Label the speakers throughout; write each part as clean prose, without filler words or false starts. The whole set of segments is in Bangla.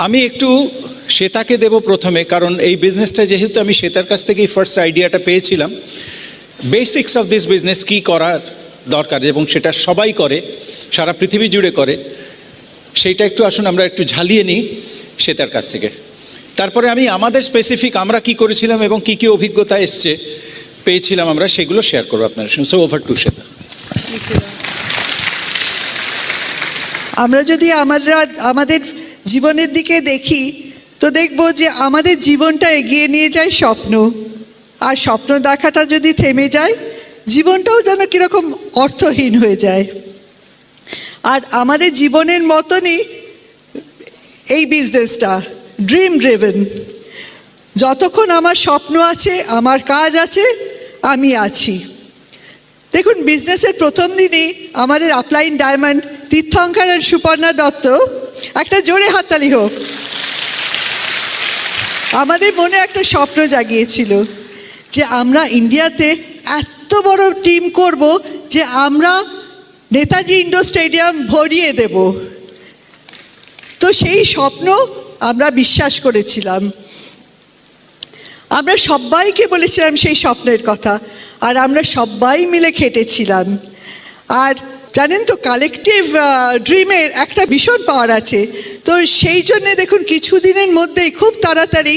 Speaker 1: আমি একটু শ্বেতাকে দেব প্রথমে, কারণ এই বিজনেসটা যেহেতু আমি শ্বেতার কাছ থেকেই ফার্স্ট আইডিয়াটা পেয়েছিলাম, বেসিক্স অফ দিস বিজনেস কী করার দরকার এবং সেটা সবাই করে, সারা পৃথিবী জুড়ে করে, সেইটা একটু আসুন আমরা একটু ঝালিয়ে নিই শ্বেতার কাছ থেকে। তারপরে আমি আমাদের স্পেসিফিক আমরা কি করেছিলাম এবং কি কি অভিজ্ঞতা এসছে পেয়েছিলাম আমরা, সেগুলো শেয়ার করবো আপনার সঙ্গে। So over to Shweta.
Speaker 2: আমরা যদি আমাদের জীবনের দিকে দেখি তো দেখব যে আমাদের জীবনটা এগিয়ে নিয়ে যায় স্বপ্ন, আর স্বপ্ন দেখাটা যদি থেমে যায় জীবনটাও যেন কীরকম অর্থহীন হয়ে যায়। আর আমাদের জীবনের মতনই এই বিজনেসটা ড্রিম ড্রিভেন। যতক্ষণ আমার স্বপ্ন আছে, আমার কাজ আছে, আমি আছি। দেখুন, বিজনেসের প্রথম দিনই আমাদের আপলাইন ডায়মন্ড তীর্থঙ্কর আর সুপর্ণা দত্ত, একটা জোরে হাততালি হোক, আমাদের মনে একটা স্বপ্ন জাগিয়েছিল যে আমরা ইন্ডিয়াতে এত বড় টিম করব যে আমরা নেতাজি ইন্ডোর স্টেডিয়াম ভরিয়ে দেব। তো সেই স্বপ্ন আমরা বিশ্বাস করেছিলাম, আমরা সবাইকে বলেছিলাম সেই স্বপ্নের কথা, আর আমরা সবাই মিলে খেটেছিলাম। আর জানেন তো, কালেকটিভ ড্রিমের একটা ভীষণ পাওয়ার আছে। তো সেই জন্যে দেখুন, কিছুদিনের মধ্যেই খুব তাড়াতাড়ি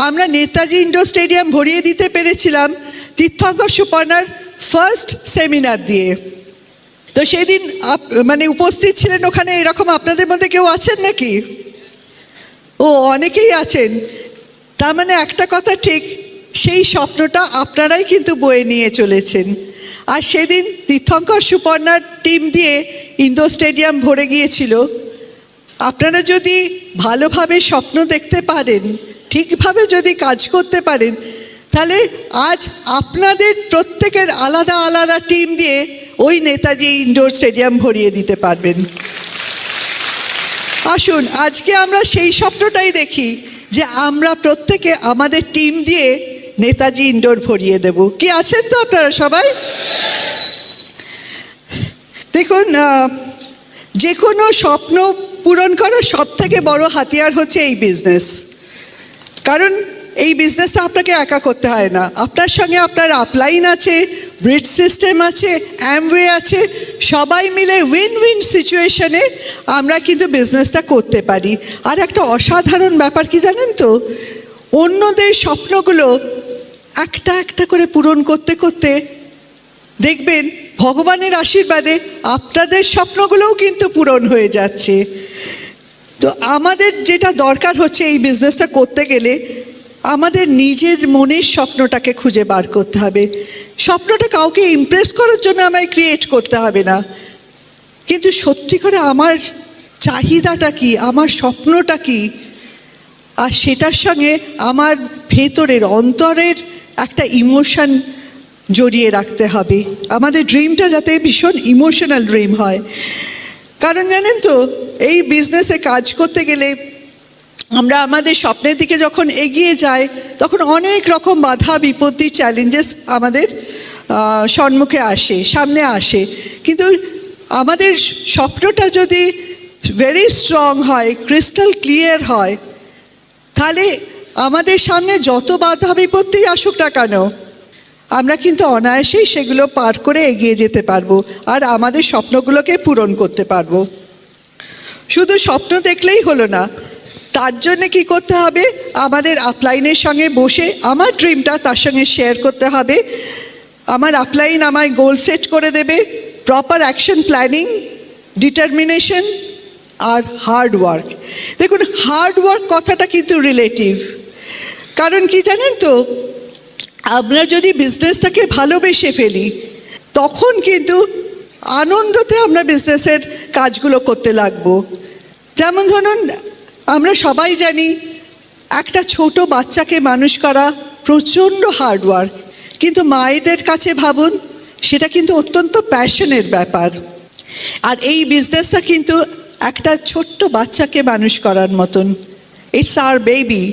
Speaker 2: আমরা নেতাজি ইন্ডোর স্টেডিয়াম ভরিয়ে দিতে পেরেছিলাম তীর্থঙ্কর সুপর্ণার ফার্স্ট সেমিনার দিয়ে। তো সেদিন মানে উপস্থিত ছিলেন ওখানে, এরকম আপনাদের মধ্যে কেউ আছেন নাকি? ও, অনেকেই আছেন। তার মানে একটা কথা ঠিক, সেই স্বপ্নটা আপনারাই কিন্তু বয়ে নিয়ে চলেছেন। আর সেদিন তীর্থঙ্কর সুপর্ণার টিম দিয়ে ইন্ডোর স্টেডিয়াম ভরে গিয়েছিল। আপনারা যদি ভালোভাবে স্বপ্ন দেখতে পারেন, ঠিকভাবে যদি কাজ করতে পারেন, তাহলে আজ আপনাদের প্রত্যেকের আলাদা আলাদা টিম দিয়ে ওই নেতাজি ইন্ডোর স্টেডিয়াম ভরিয়ে দিতে পারবেন। আসুন আজকে আমরা সেই স্বপ্নটাই দেখি যে আমরা প্রত্যেকে আমাদের টিম দিয়ে নেতাজি ইন্ডোর ভরিয়ে দেব। কি আছেন তো আপনারা সবাই? দেখুন, যে কোনো স্বপ্ন পূরণ করার সব থেকে বড় হাতিয়ার হচ্ছে এই বিজনেস। কারণ এই বিজনেসটা আপনাকে একা করতে হয় না, আপনার সঙ্গে আপনার আপলাইন আছে, ব্রিজ সিস্টেম আছে, অ্যামওয়ে আছে, সবাই মিলে উইন উইন সিচুয়েশনে আমরা কিন্তু বিজনেসটা করতে পারি। আর একটা অসাধারণ ব্যাপার কি জানেন তো, অন্যদের স্বপ্নগুলো একটা একটা করে পূরণ করতে করতে দেখবেন ভগবানের আশীর্বাদে আপনাদের স্বপ্নগুলোও কিন্তু পূরণ হয়ে যাচ্ছে। তো আমাদের যেটা দরকার হচ্ছে এই বিজনেসটা করতে গেলে, আমাদের নিজের মনের স্বপ্নটাকে খুঁজে বার করতে হবে। স্বপ্নটা কাউকে ইমপ্রেস করার জন্য আমায় ক্রিয়েট করতে হবে না, কিন্তু সত্যি করে আমার চাহিদাটা কি, আমার স্বপ্নটা কি, আর সেটার সঙ্গে আমার ভেতরের অন্তরের একটা ইমোশন জড়িয়ে রাখতে হবে। আমাদের ড্রিমটা যাতে ভীষণ ইমোশনাল ড্রিম হয়। কারণ জানেন তো, এই বিজনেসে কাজ করতে গেলে আমরা আমাদের স্বপ্নের দিকে যখন এগিয়ে যাই, তখন অনেক রকম বাধা বিপত্তি চ্যালেঞ্জেস আমাদের সম্মুখে আসে, সামনে আসে। কিন্তু আমাদের স্বপ্নটা যদি ভেরি স্ট্রং হয়, ক্রিস্টাল ক্লিয়ার হয়, তাহলে আমাদের সামনে যত বাধা বিপত্তি আসুক না কেন, আমরা কিন্তু অনায়াসেই সেগুলো পার করে এগিয়ে যেতে পারবো, আর আমাদের স্বপ্নগুলোকে পূরণ করতে পারবো। শুধু স্বপ্ন দেখলেই হলো না, তার জন্যে কি করতে হবে, আমাদের আপলাইনের সঙ্গে বসে আমার ড্রিমটা তার সঙ্গে শেয়ার করতে হবে। আমার আপলাইন আমায় গোল সেট করে দেবে, প্রপার অ্যাকশন প্ল্যানিং, ডিটারমিনেশন আর হার্ড ওয়ার্ক। দেখুন, হার্ড ওয়ার্ক কথাটা কিন্তু রিলেটিভ। কারণ কি জানেন তো, আমরা যদি বিজনেসটাকে ভালোবেসে ফেলি, তখন কিন্তু আনন্দতে আমরা বিজনেসের কাজগুলো করতে লাগবো। যেমন ধরুন, আমরা সবাই জানি একটা ছোট বাচ্চাকে মানুষ করা প্রচণ্ড হার্ড ওয়ার্ক, কিন্তু মায়েদের কাছে ভাবুন, সেটা কিন্তু অত্যন্ত প্যাশনের ব্যাপার। আর এই বিজনেসটা কিন্তু একটা ছোট্ট বাচ্চাকে মানুষ করার মতন, ইটস আওয়ার বেবি।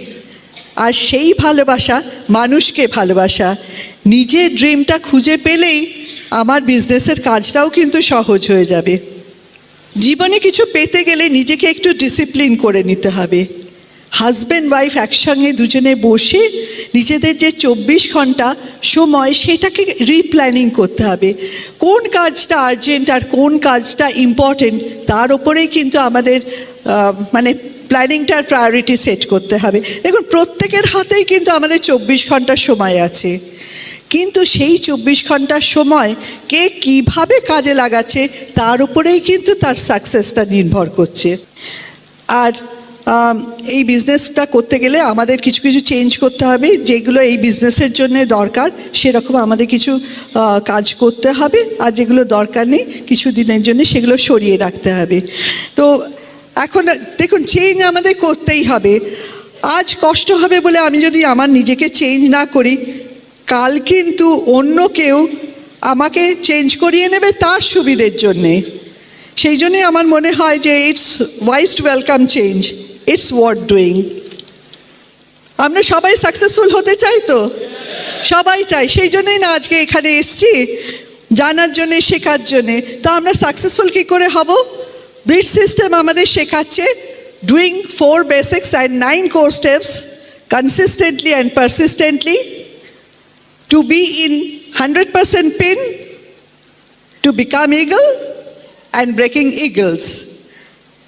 Speaker 2: আর সেই ভালোবাসা, মানুষকে ভালোবাসা, নিজের ড্রিমটা খুঁজে পেলেই আমার বিজনেসের কাজটাও কিন্তু সহজ হয়ে যাবে। জীবনে কিছু পেতে গেলে নিজেকে একটু ডিসিপ্লিন করে নিতে হবে। হাজব্যান্ড ওয়াইফ একসঙ্গে দুজনে বসে নিজেদের যে 24 ঘন্টা সময় সেটাকে রিপ্ল্যানিং করতে হবে। কোন কাজটা আর্জেন্ট আর কোন কাজটা ইম্পর্টেন্ট তার উপরেই কিন্তু আমাদের মানে প্ল্যানিংটার প্রায়োরিটি সেট করতে হবে। দেখুন প্রত্যেকের হাতেই কিন্তু আমাদের 24 ঘন্টা সময় আছে, কিন্তু সেই 24 ঘন্টার সময় কে কিভাবে কাজে লাগাচ্ছে তার উপরেই কিন্তু তার সাকসেসটা নির্ভর করছে। আর এই বিজনেসটা করতে গেলে আমাদের কিছু কিছু চেঞ্জ করতে হবে, যেগুলো এই বিজনেসের জন্য দরকার সেরকম আমাদের কিছু কাজ করতে হবে, আর যেগুলো দরকার নেই কিছু দিনের জন্য সেগুলো সরিয়ে রাখতে হবে। তো এখন দেখুন চেঞ্জ আমাদের করতেই হবে। আজ কষ্ট হবে বলে আমি যদি আমার নিজেকে চেঞ্জ না করি, কাল কিন্তু অন্য কেউ আমাকে চেঞ্জ করিয়ে নেবে তার সুবিধের জন্যে। সেই জন্যে আমার মনে হয় যে it's wise to welcome change, it's worth doing. আমরা সবাই সাকসেসফুল হতে চাই তো, সবাই চাই, সেই জন্যই না আজকে এখানে এসছি, জানার জন্যে শেখার জন্যে। তা আমরা সাকসেসফুল কী করে হব? ব্রিজ সিস্টেম আমাদের শেখাচ্ছে doing 4 basics and 9 core steps consistently and persistently, to be in 100% pin, to become eagle and breaking eagles.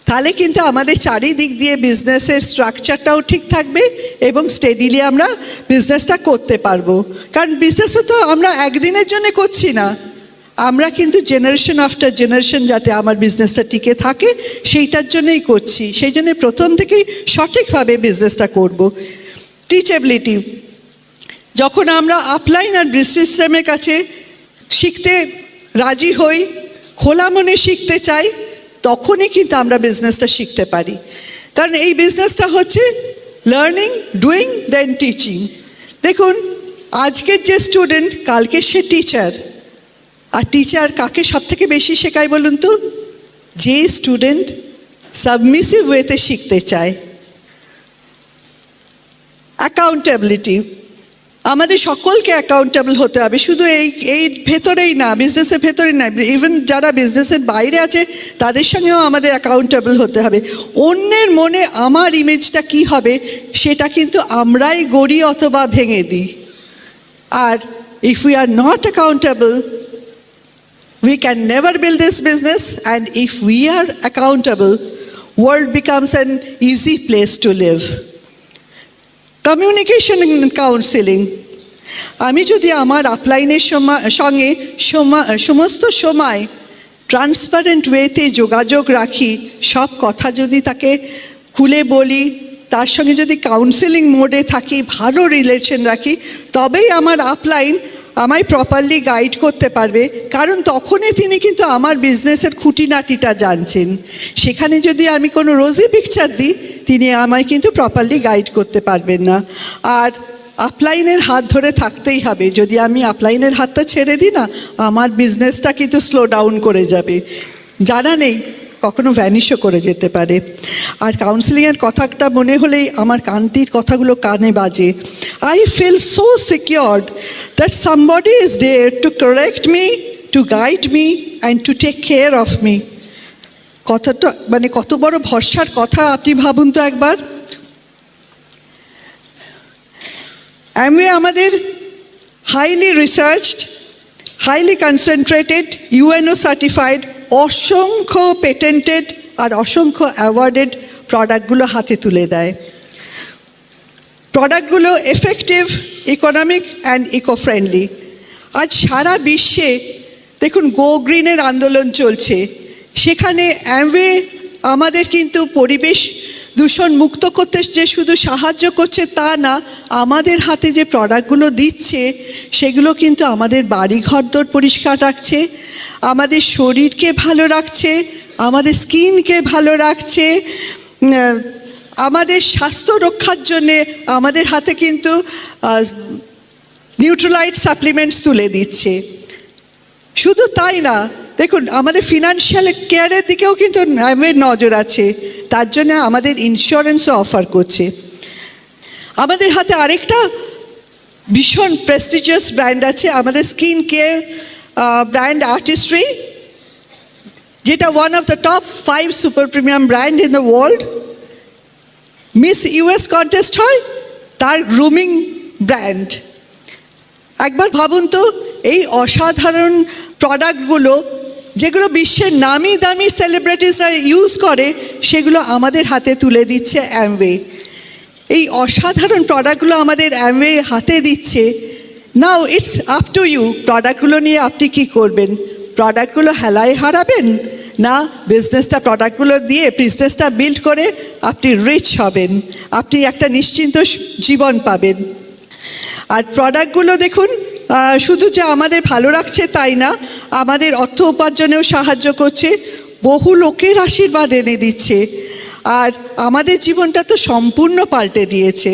Speaker 2: তাহলে কিন্তু আমাদের চারিদিক দিয়ে বিজনেসের স্ট্রাকচারটাও ঠিক থাকবে এবং স্টেডিলি আমরা বিজনেসটা করতে পারবো। কারণ বিজনেসও তো আমরা একদিনের জন্য করছি না, আমরা কিন্তু জেনারেশন আফটার জেনারেশন যাতে আমার বিজনেসটা টিকে থাকে সেইটার জন্যই করছি। সেই জন্য প্রথম থেকেই সঠিকভাবে বিজনেসটা করব। টিচেবিলিটি, যখন আমরা আপলাইন আর ব্রিজ সিস্টেমের কাছে শিখতে রাজি হই, খোলা মনে শিখতে চাই, তখনই কিন্তু আমরা বিজনেসটা শিখতে পারি। কারণ এই বিজনেসটা হচ্ছে লার্নিং, ডুইং, দেন টিচিং। দেখুন আজকের যে স্টুডেন্ট কালকে সে টিচার, আর টিচার কাকে সব থেকে বেশি শেখায় বলুন তো? যে স্টুডেন্ট সাবমিসিভ ওয়েতে শিখতে চায়। অ্যাকাউন্টেবিলিটি, আমাদের সকলকে অ্যাকাউন্টেবল হতে হবে, শুধু এই ভেতরেই না, বিজনেসের ভেতরেই না, ইভেন যারা বিজনেসের বাইরে আছে তাদের সঙ্গেও আমাদের অ্যাকাউন্টেবল হতে হবে। অন্যের মনে আমার ইমেজটা কি হবে সেটা কিন্তু আমরাই গড়ি অথবা ভেঙে দিই। আর if we are not accountable, we can never build this business, and if we are accountable, world becomes an easy place to live. Communication and counselling, আমি যদি আমার আপলাইনের সঙ্গে সমস্ত সময় ট্রান্সপারেন্ট ওয়েতে যোগাযোগ রাখি, সব কথা যদি তাকে খুলে বলি, তার সঙ্গে যদি কাউন্সেলিং মোডে থাকি, ভালো রিলেশন রাখি, তবেই আমার আপলাইন আমায় প্রপারলি গাইড করতে পারবে। কারণ তখনই তিনি কিন্তু আমার বিজনেসের খুঁটিনাটিটা জানছেন। সেখানে যদি আমি কোনো রোজি পিকচার দিই, তিনি আমায় কিন্তু প্রপারলি গাইড করতে পারবেন না। আর আপলাইনের হাত ধরে থাকতেই হবে। যদি আমি আপলাইনের হাতটা ছেড়ে দিই না, আমার বিজনেসটা কিন্তু স্লো ডাউন করে যাবে, জানা নেই কখনো ভ্যানিশও করে যেতে পারে। আর কাউন্সেলিংয়ের কথাটা মনে হলেই আমার কান্তির কথাগুলো কানে বাজে। I feel so secured that somebody is there to correct me, to guide me and to take care of me. কথাটা মানে কত বড় ভরসার কথা আপনি ভাবুন তো একবার। Amway আমাদের highly researched, highly concentrated, UNO certified, অসংখ্য পেটেন্টেড আর অসংখ্য অ্যাওয়ার্ডেড প্রোডাক্টগুলো হাতে তুলে দেয়। প্রোডাক্টগুলো effective, economic and eco friendly. আজ সারা বিশ্বে দেখুন গো গ্রিনের আন্দোলন চলছে, সেখানে অ্যামওয়ে আমাদের কিন্তু পরিবেশ দূষণ মুক্ত করতে যে শুধু সাহায্য করছে তা না, আমাদের হাতে যে প্রোডাক্টগুলো দিচ্ছে সেগুলো কিন্তু আমাদের বাড়ি ঘরদোর পরিষ্কার রাখছে, আমাদের শরীরকে ভালো রাখছে, আমাদের স্কিনকে ভালো রাখছে, আমাদের স্বাস্থ্য রক্ষার জন্যে আমাদের হাতে কিন্তু নিউট্রালাইট সাপ্লিমেন্টস তুলে দিচ্ছে। শুধু তাই না, দেখুন আমাদের ফিনান্সিয়াল কেয়ারের দিকেও কিন্তু নজর আছে, তার জন্য আমাদের ইন্স্যুরেন্সও অফার করছে। আমাদের হাতে আরেকটা ভীষণ প্রেস্টিজিয়াস ব্র্যান্ড আছে, আমাদের স্কিন কেয়ার ব্র্যান্ড আর্টিস্ট্রি, যেটা one of the top 5 super premium brand in the world. Miss US contest হয়, তার গ্রুমিং ব্র্যান্ড। একবার ভাবুন তো, এই অসাধারণ প্রোডাক্টগুলো যেগুলো বিশ্বের নামি দামি সেলিব্রিটিসরা ইউজ করে, সেগুলো আমাদের হাতে তুলে দিচ্ছে অ্যামওয়ে। এই অসাধারণ প্রোডাক্টগুলো আমাদের অ্যামওয়ে হাতে দিচ্ছে। Now it's up to you, প্রোডাক্টগুলো নিয়ে আপনি কি করবেন? প্রোডাক্টগুলো হেলায় হারাবেন, না বিজনেসটা প্রোডাক্টগুলো দিয়ে বিজনেসটা বিল্ড করে আপনি রিচ হবেন, আপনি একটা নিশ্চিন্ত জীবন পাবেন। আর প্রোডাক্টগুলো দেখুন, শুধু যে আমাদের ভালো রাখছে তাই না, আমাদের অর্থ উপার্জনেও সাহায্য করছে, বহু লোকের আশীর্বাদ এনে দিচ্ছে, আর আমাদের জীবনটা তো সম্পূর্ণ পাল্টে দিয়েছে।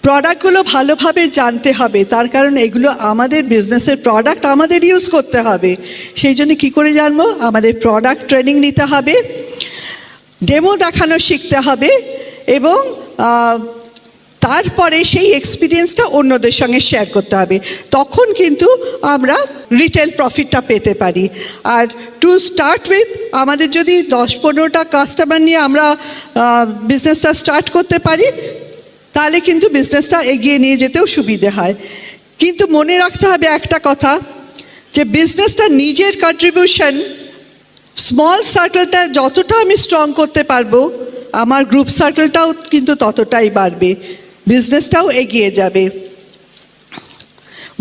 Speaker 2: প্রোডাক্টগুলো ভালোভাবে জানতে হবে, তার কারণ এগুলো আমাদের বিজনেসের প্রোডাক্ট, আমাদের ইউজ করতে হবে। সেই জন্য কী করে জানবো? আমাদের প্রোডাক্ট ট্রেনিং নিতে হবে, ডেমো দেখানো শিখতে হবে, এবং তারপরে সেই এক্সপিরিয়েন্সটা অন্যদের সঙ্গে শেয়ার করতে হবে। তখন কিন্তু আমরা রিটেল প্রফিটটা পেতে পারি। আর টু স্টার্ট উইথ, আমাদের যদি 10-15টা কাস্টমার নিয়ে আমরা বিজনেসটা স্টার্ট করতে পারি, তাহলে কিন্তু বিজনেসটা এগিয়ে নিয়ে যেতেও সুবিধে হয়। কিন্তু মনে রাখতে হবে একটা কথা, যে বিজনেসটা নিজের কন্ট্রিবিউশন, স্মল সার্কেলটা যতটা আমি স্ট্রং করতে পারবো, আমার গ্রুপ সার্কেলটাও কিন্তু ততটাই বাড়বে, বিজনেসটাও এগিয়ে যাবে।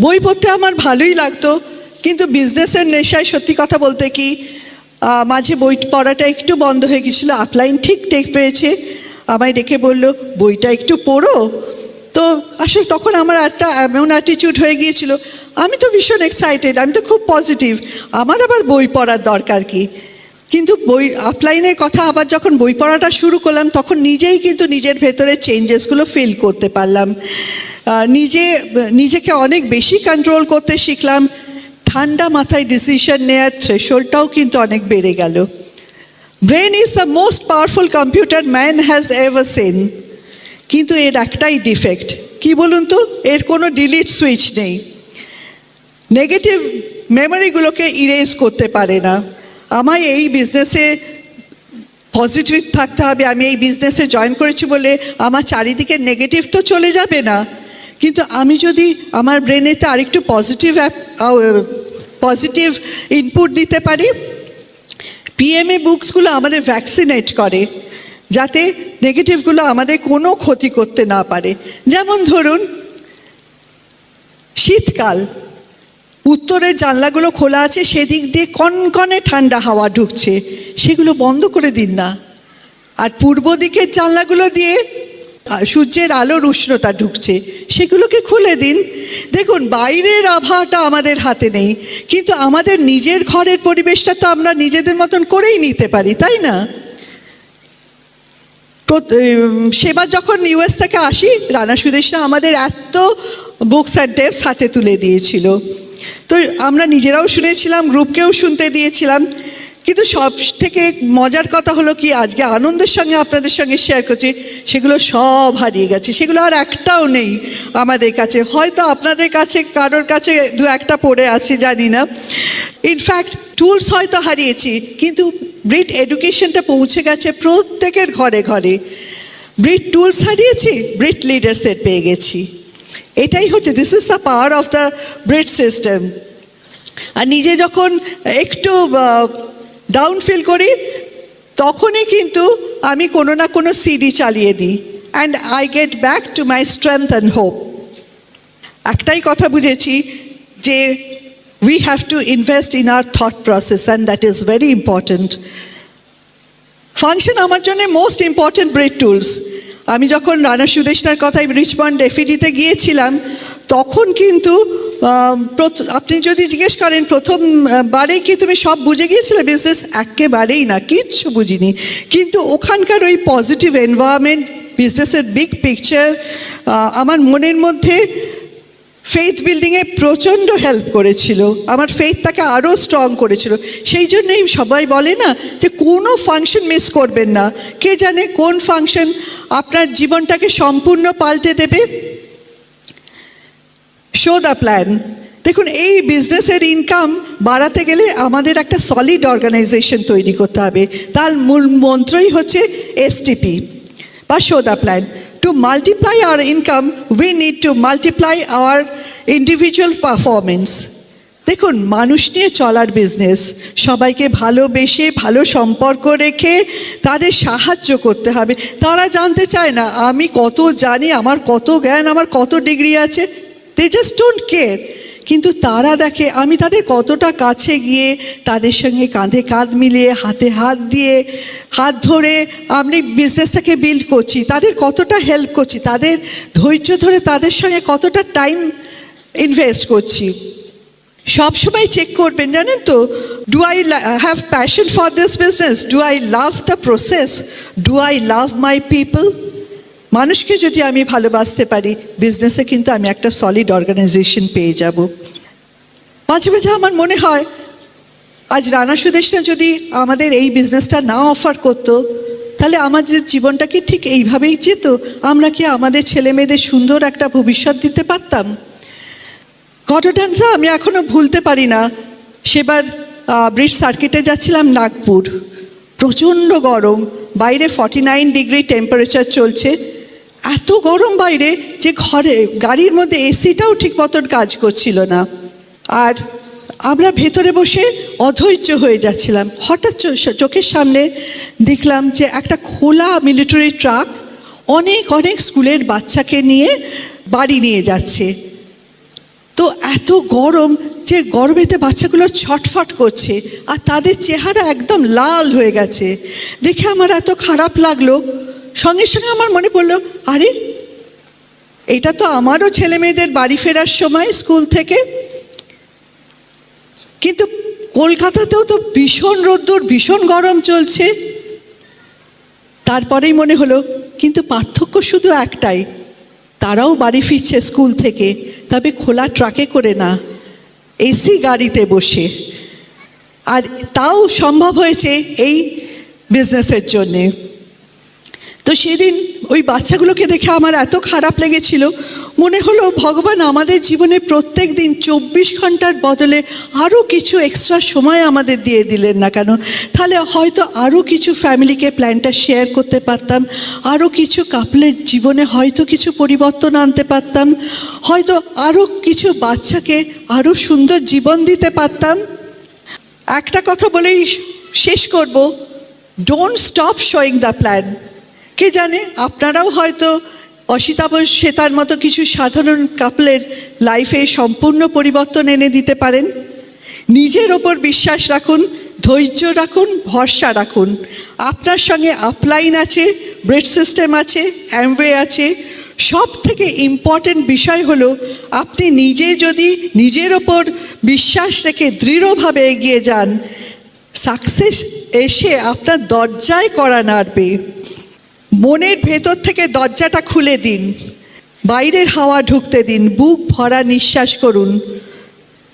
Speaker 2: বই পড়তে আমার ভালোই লাগতো, কিন্তু বিজনেসের নেশায় সত্যি কথা বলতে কি মাঝে বই পড়াটা একটু বন্ধ হয়ে গেছিলো। আপলাইন ঠিক টেক পেয়েছে, আমায় ডেকে বলল বইটা একটু পড়ো। তো আসলে তখন আমার একটা এমন অ্যাটিটিউড হয়ে গিয়েছিল, আমি তো ভীষণ এক্সাইটেড, আমি তো খুব পজিটিভ, আমার আবার বই পড়ার দরকার কি। কিন্তু বই আপলাইনের কথা আবার যখন বই পড়াটা শুরু করলাম, তখন নিজেই কিন্তু নিজের ভেতরে চেঞ্জেসগুলো ফিল করতে পারলাম, নিজেকে অনেক বেশি কন্ট্রোল করতে শিখলাম, ঠান্ডা মাথায় ডিসিশন নেওয়ার থ্রেশহোল্ডটাও কিন্তু অনেক বেড়ে গেল। Brain is the most powerful computer man has ever seen. কিন্তু এর একটাই ডিফেক্ট, কি বলুন তো? এর কোনো ডিলিট সুইচ নেই, নেগেটিভ মেমোরিগুলোকে ইরেজ করতে পারে না। আমায় এই বিজনেসে পজিটিভ থাকতে হবে, আমি এই বিজনেসে জয়েন করেছি বলে আমার চারিদিকে নেগেটিভ তো চলে যাবে না। কিন্তু আমি যদি আমার ব্রেনেতে আরেকটু পজিটিভ ইনপুট দিতে পারি, পিএমএ বুকসগুলো আমাদের ভ্যাকসিনেট করে, যাতে নেগেটিভগুলো আমাদের কোনো ক্ষতি করতে না পারে। যেমন ধরুন শীতকাল, উত্তরের জানলাগুলো খোলা আছে, সেদিক দিয়ে কনকনে ঠান্ডা হাওয়া ঢুকছে, সেগুলো বন্ধ করে দিন না। আর পূর্ব দিকের জানলাগুলো দিয়ে সূর্যের আলোর উষ্ণতা ঢুকছে, সেগুলোকে খুলে দিন। দেখুন, বাইরের আবহাওয়াটা আমাদের হাতে নেই, কিন্তু আমাদের নিজের ঘরের পরিবেশটা তো আমরা নিজেদের মতন করেই নিতে পারি, তাই না? সেবার যখন ইউএস থেকে আসি, রানা সুদেশরা আমাদের এত বুকস অ্যান্ড টেপস হাতে তুলে দিয়েছিল, তো আমরা নিজেরাও শুনেছিলাম, গ্রুপকেও শুনতে দিয়েছিলাম। কিন্তু সব থেকে মজার কথা হলো কি, আজকে আনন্দের সঙ্গে আপনাদের সঙ্গে শেয়ার করছি, সেগুলো সব হারিয়ে গেছে, সেগুলো আর একটাও নেই আমাদের কাছে। হয়তো আপনাদের কাছে কারোর কাছে 2-1টা পড়ে আছে, জানি না। ইনফ্যাক্ট টুলস হয়তো হারিয়েছি, কিন্তু ব্রিট এডুকেশনটা পৌঁছে গেছে প্রত্যেকের ঘরে ঘরে। ব্রিট টুলস হারিয়েছি, ব্রিট লিডার্সদের পেয়ে গেছি। এটাই হচ্ছে, this is the power of the brit system. আর নিজে যখন একটু ডাউন ফিল করি, তখনই কিন্তু আমি কোনো না কোনো সিডি চালিয়ে দিই, and I get back to my strength and hope. একটাই কথা বুঝেছি, যে we have to invest in our thought process, and that is very important. Function আমার জন্য মোস্ট ইম্পর্টেন্ট ব্রিট টুলস। আমি যখন রানা সুদেশনার কথায় রিচমন্ড এফিডিতে গিয়েছিলাম, তখন কিন্তু আপনি যদি জিজ্ঞেস করেন প্রথমবারেই কি তুমি সব বুঝে গিয়েছিলে বিজনেস, একেবারেই না, কিচ্ছু বুঝিনি। কিন্তু ওখানকার ওই পজিটিভ এনভায়রনমেন্ট, বিজনেসের বিগ পিকচার আমার মনের মধ্যে ফেথ বিল্ডিংয়ে প্রচণ্ড হেল্প করেছিল, আমার ফেথটাকে আরও স্ট্রং করেছিল। সেই জন্যই সবাই বলে না যে কোনো ফাংশন মিস করবেন না, কে জানে কোন ফাংশন আপনার জীবনটাকে সম্পূর্ণ পাল্টে দেবে। Show the plan. দেখুন, এই বিজনেসের ইনকাম বাড়াতে গেলে আমাদের একটা সলিড অর্গানাইজেশন তৈরি করতে হবে। তার মূল মন্ত্রই হচ্ছে এসটিপি, বা show the plan. To multiply our income, we need to multiply our individual performance. দেখুন, মানুষ নিয়ে চলার বিজনেস, সবাইকে ভালোবেসে ভালো সম্পর্ক রেখে তাদের সাহায্য করতে হবে। তারা জানতে চায় না আমি কত জানি, আমার কত জ্ঞান, আমার কত ডিগ্রি আছে, দে জাস্ট ডোন্ট কেয়ার। কিন্তু তারা দেখে আমি তাদের কতটা কাছে গিয়ে তাদের সঙ্গে কাঁধে কাঁধ মিলিয়ে হাতে হাত দিয়ে হাত ধরে আমি বিজনেসটাকে বিল্ড করছি, তাদের কতটা হেল্প করছি, তাদের ধৈর্য ধরে তাদের সঙ্গে কতটা টাইম ইনভেস্ট করছি। সব সময় চেক করবেন, জানেন তো, do I have passion for this business, do I love the process, do I love my people. মানুষকে যদি আমি ভালোবাসতে পারি, বিজনেসে কিন্তু আমি একটা সলিড অর্গানাইজেশন পেয়ে যাব। মাঝে মাঝে আমার মনে হয় আজ রানা সুদেশনা যদি আমাদের এই বিজনেসটা না অফার করতো, তাহলে আমাদের জীবনটা কি ঠিক এইভাবেই যেত? আমরা কি আমাদের ছেলে মেয়েদের সুন্দর একটা ভবিষ্যৎ দিতে পারতাম? ঘটনাটা আমি এখনো ভুলতে পারি না। সেবার ব্রিজ সার্কিটে যাচ্ছিলাম নাগপুর, প্রচণ্ড গরম, বাইরে 49 ডিগ্রি টেম্পারেচার চলছে, এত গরম বাইরে যে ঘরে গাড়ির মধ্যে এসিটাও ঠিক মতন কাজ করছিল না। আর আমরা ভেতরে বসে অধৈর্য হয়ে যাচ্ছিলাম। হঠাৎ চোখের সামনে দেখলাম যে একটা খোলা মিলিটারি ট্রাক অনেক অনেক স্কুলের বাচ্চাকে নিয়ে বাড়ি নিয়ে যাচ্ছে। তো এত গরম যে গরমেতে বাচ্চাগুলো ছটফট করছে আর তাদের চেহারা একদম লাল হয়ে গেছে। দেখে আমার এত খারাপ লাগলো। সঙ্গে সঙ্গে আমার মনে পড়লো, আরে এটা তো আমারও ছেলে মেয়েদের বাড়ি ফেরার সময় স্কুল থেকে। কিন্তু কলকাতাতেও তো ভীষণ রোদ্দুর, ভীষণ গরম চলছে। তারপরেই মনে হলো, কিন্তু পার্থক্য শুধু একটাই, তারাও বাড়ি ফিরছে স্কুল থেকে, তবে খোলা ট্রাকে করে না, এসি গাড়িতে বসে। আর তাও সম্ভব হয়েছে এই বিজনেসের জন্যে। তো সেদিন ওই বাচ্চাগুলোকে দেখে আমার এত খারাপ লেগেছিল, মনে হলো ভগবান আমাদের জীবনে প্রত্যেক দিন 24 ঘন্টার বদলে আরও কিছু এক্সট্রা সময় আমাদের দিয়ে দিলেন না কেন? তাহলে হয়তো আরও কিছু ফ্যামিলিকে প্ল্যানটা শেয়ার করতে পারতাম, আরও কিছু কাপলের জীবনে হয়তো কিছু পরিবর্তন আনতে পারতাম, হয়তো আরও কিছু বাচ্চাকে আরও সুন্দর জীবন দিতে পারতাম। একটা কথা বলেই শেষ করব, don't stop showing the plan. কে জানে আপনারাও হয়তো অসিতাভ শ্বেতার মতো কিছু সাধারণ কাপলের লাইফে সম্পূর্ণ পরিবর্তন এনে দিতে পারেন। নিজের ওপর বিশ্বাস রাখুন, ধৈর্য রাখুন, ভরসা রাখুন। আপনার সঙ্গে আপলাইন আছে, ব্রেড সিস্টেম আছে, অ্যামওয়ে আছে। সব থেকে ইম্পর্টেন্ট বিষয় হলো আপনি নিজে যদি নিজের ওপর বিশ্বাস রেখে দৃঢ়ভাবে এগিয়ে যান, সাকসেস এসে আপনার দরজায় কড়া নাড়বে। মনের ভেতর থেকে দরজাটা খুলে দিন, বাইরের হাওয়া ঢুকতে দিন, বুক ভরা নিঃশ্বাস করুন।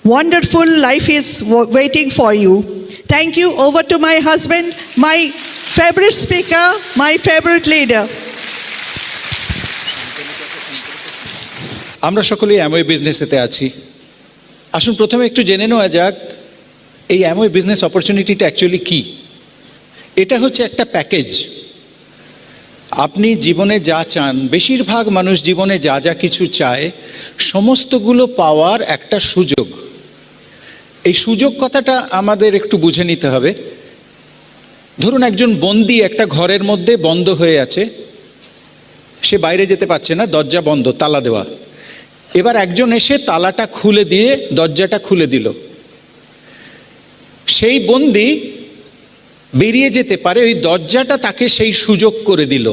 Speaker 2: Wonderful life is waiting for you. Thank you. Over to my husband, my favourite speaker, my favourite leader.
Speaker 1: আমরা সকলেই অ্যামওয়ে বিজনেসেতে আছি। আসুন প্রথমে একটু জেনে নেওয়া যাক এই অ্যামওয়ে বিজনেস অপরচুনিটিটা অ্যাকচুয়ালি কী। এটা হচ্ছে একটা প্যাকেজ। আপনি জীবনে যা চান, বেশিরভাগ মানুষ জীবনে যা যা কিছু চায়, সমস্তগুলো পাওয়ার একটা সুযোগ। এই সুযোগ কথাটা আমাদের একটু বুঝে নিতে হবে। ধরুন একজন বন্দী একটা ঘরের মধ্যে বন্ধ হয়ে আছে, সে বাইরে যেতে পারছে না, দরজা বন্ধ, তালা দেওয়া। এবার একজন এসে তালাটা খুলে দিয়ে দরজাটা খুলে দিল। সেই বন্দী বেরিয়ে যেতে পারে, ওই দরজাটা তাকে সেই সুযোগ করে দিল,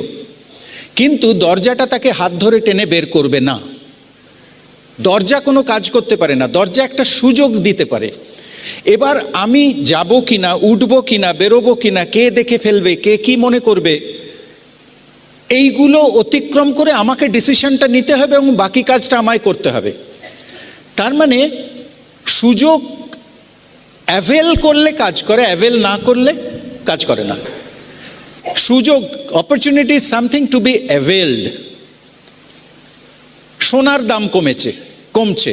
Speaker 1: কিন্তু দরজাটা তাকে হাত ধরে টেনে বের করবে না। দরজা কোনো কাজ করতে পারে না, দরজা একটা সুযোগ দিতে পারে। এবার আমি যাব কিনা, উঠবো কিনা, বেরোবো কিনা, কে দেখে ফেলবে, কে কি মনে করবে, এইগুলো অতিক্রম করে আমাকে ডিসিশনটা নিতে হবে এবং বাকি কাজটা আমায় করতে হবে। তার মানে সুযোগ অ্যাভেল করলে কাজ করে, অ্যাভেল না করলে কাজ করে না। সুযোগ, opportunity is something to be availed. সোনার দাম কমছে।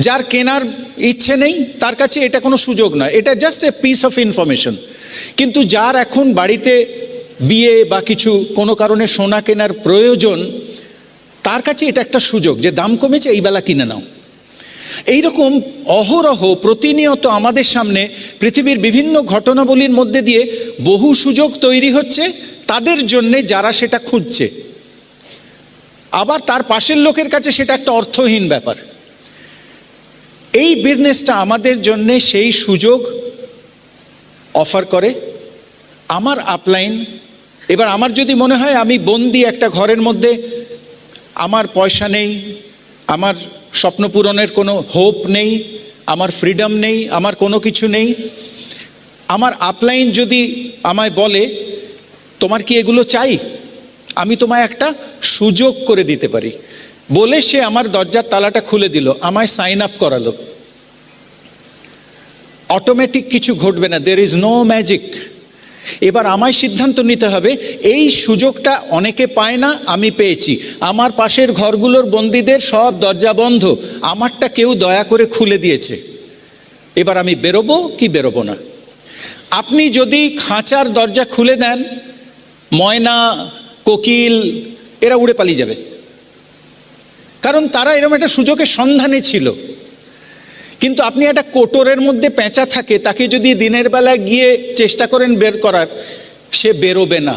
Speaker 1: যার কেনার ইচ্ছে নেই তার কাছে এটা কোনো সুযোগ নয়, এটা just a piece of information. কিন্তু যার এখন বাড়িতে বিয়ে বা কিছু কোনো কারণে সোনা কেনার প্রয়োজন, তার কাছে এটা একটা সুযোগ যে দাম কমেছে, এই বেলা কিনে নাও। এইরকম অহরহ প্রতিনিয়ত আমাদের সামনে পৃথিবীর বিভিন্ন ঘটনাবলীর মধ্যে দিয়ে বহু সুযোগ তৈরি হচ্ছে তাদের জন্যে যারা সেটা খুঁজছে, আবার তার পাশের লোকের কাছে সেটা একটা অর্থহীন ব্যাপার। এই বিজনেসটা আমাদের জন্যে সেই সুযোগ অফার করে। আমার আপলাইন, এবার আমার যদি মনে হয় আমি বন্দি একটা ঘরের মধ্যে, আমার পয়সা নেই, আমার স্বপ্ন পূরণের কোনো হোপ নেই, আমার ফ্রিডম নেই, আমার কোনো কিছু নেই, আমার আপলাইন যদি আমায় বলে তোমার কি এগুলো চাই, আমি তোমায় একটা সুযোগ করে দিতে পারি, বলে সে আমার দরজার তালাটা খুলে দিল, আমায় সাইন আপ করালো, অটোমেটিক কিছু ঘটবে না, দের ইজ নো ম্যাজিক। এবার আমায় সিদ্ধান্ত নিতে হবে, এই সুযোগটা অনেকে পায় না, আমি পেয়েছি। আমার পাশের ঘরগুলোর বন্দীদের সব দরজা বন্ধ, আমারটা কেউ দয়া করে খুলে দিয়েছে, এবার আমি বেরোবো কি বেরোবো না। আপনি যদি খাঁচার দরজা খুলে দেন, ময়না, কোকিল এরা উড়ে পালিয়ে যাবে, কারণ তারা এরকম একটা সুযোগের সন্ধানে ছিল। কিন্তু আপনি একটা কোটরের মধ্যে পেঁচা থাকে, তাকে যদি দিনের বেলা গিয়ে চেষ্টা করেন বের করার, সে বেরোবে না,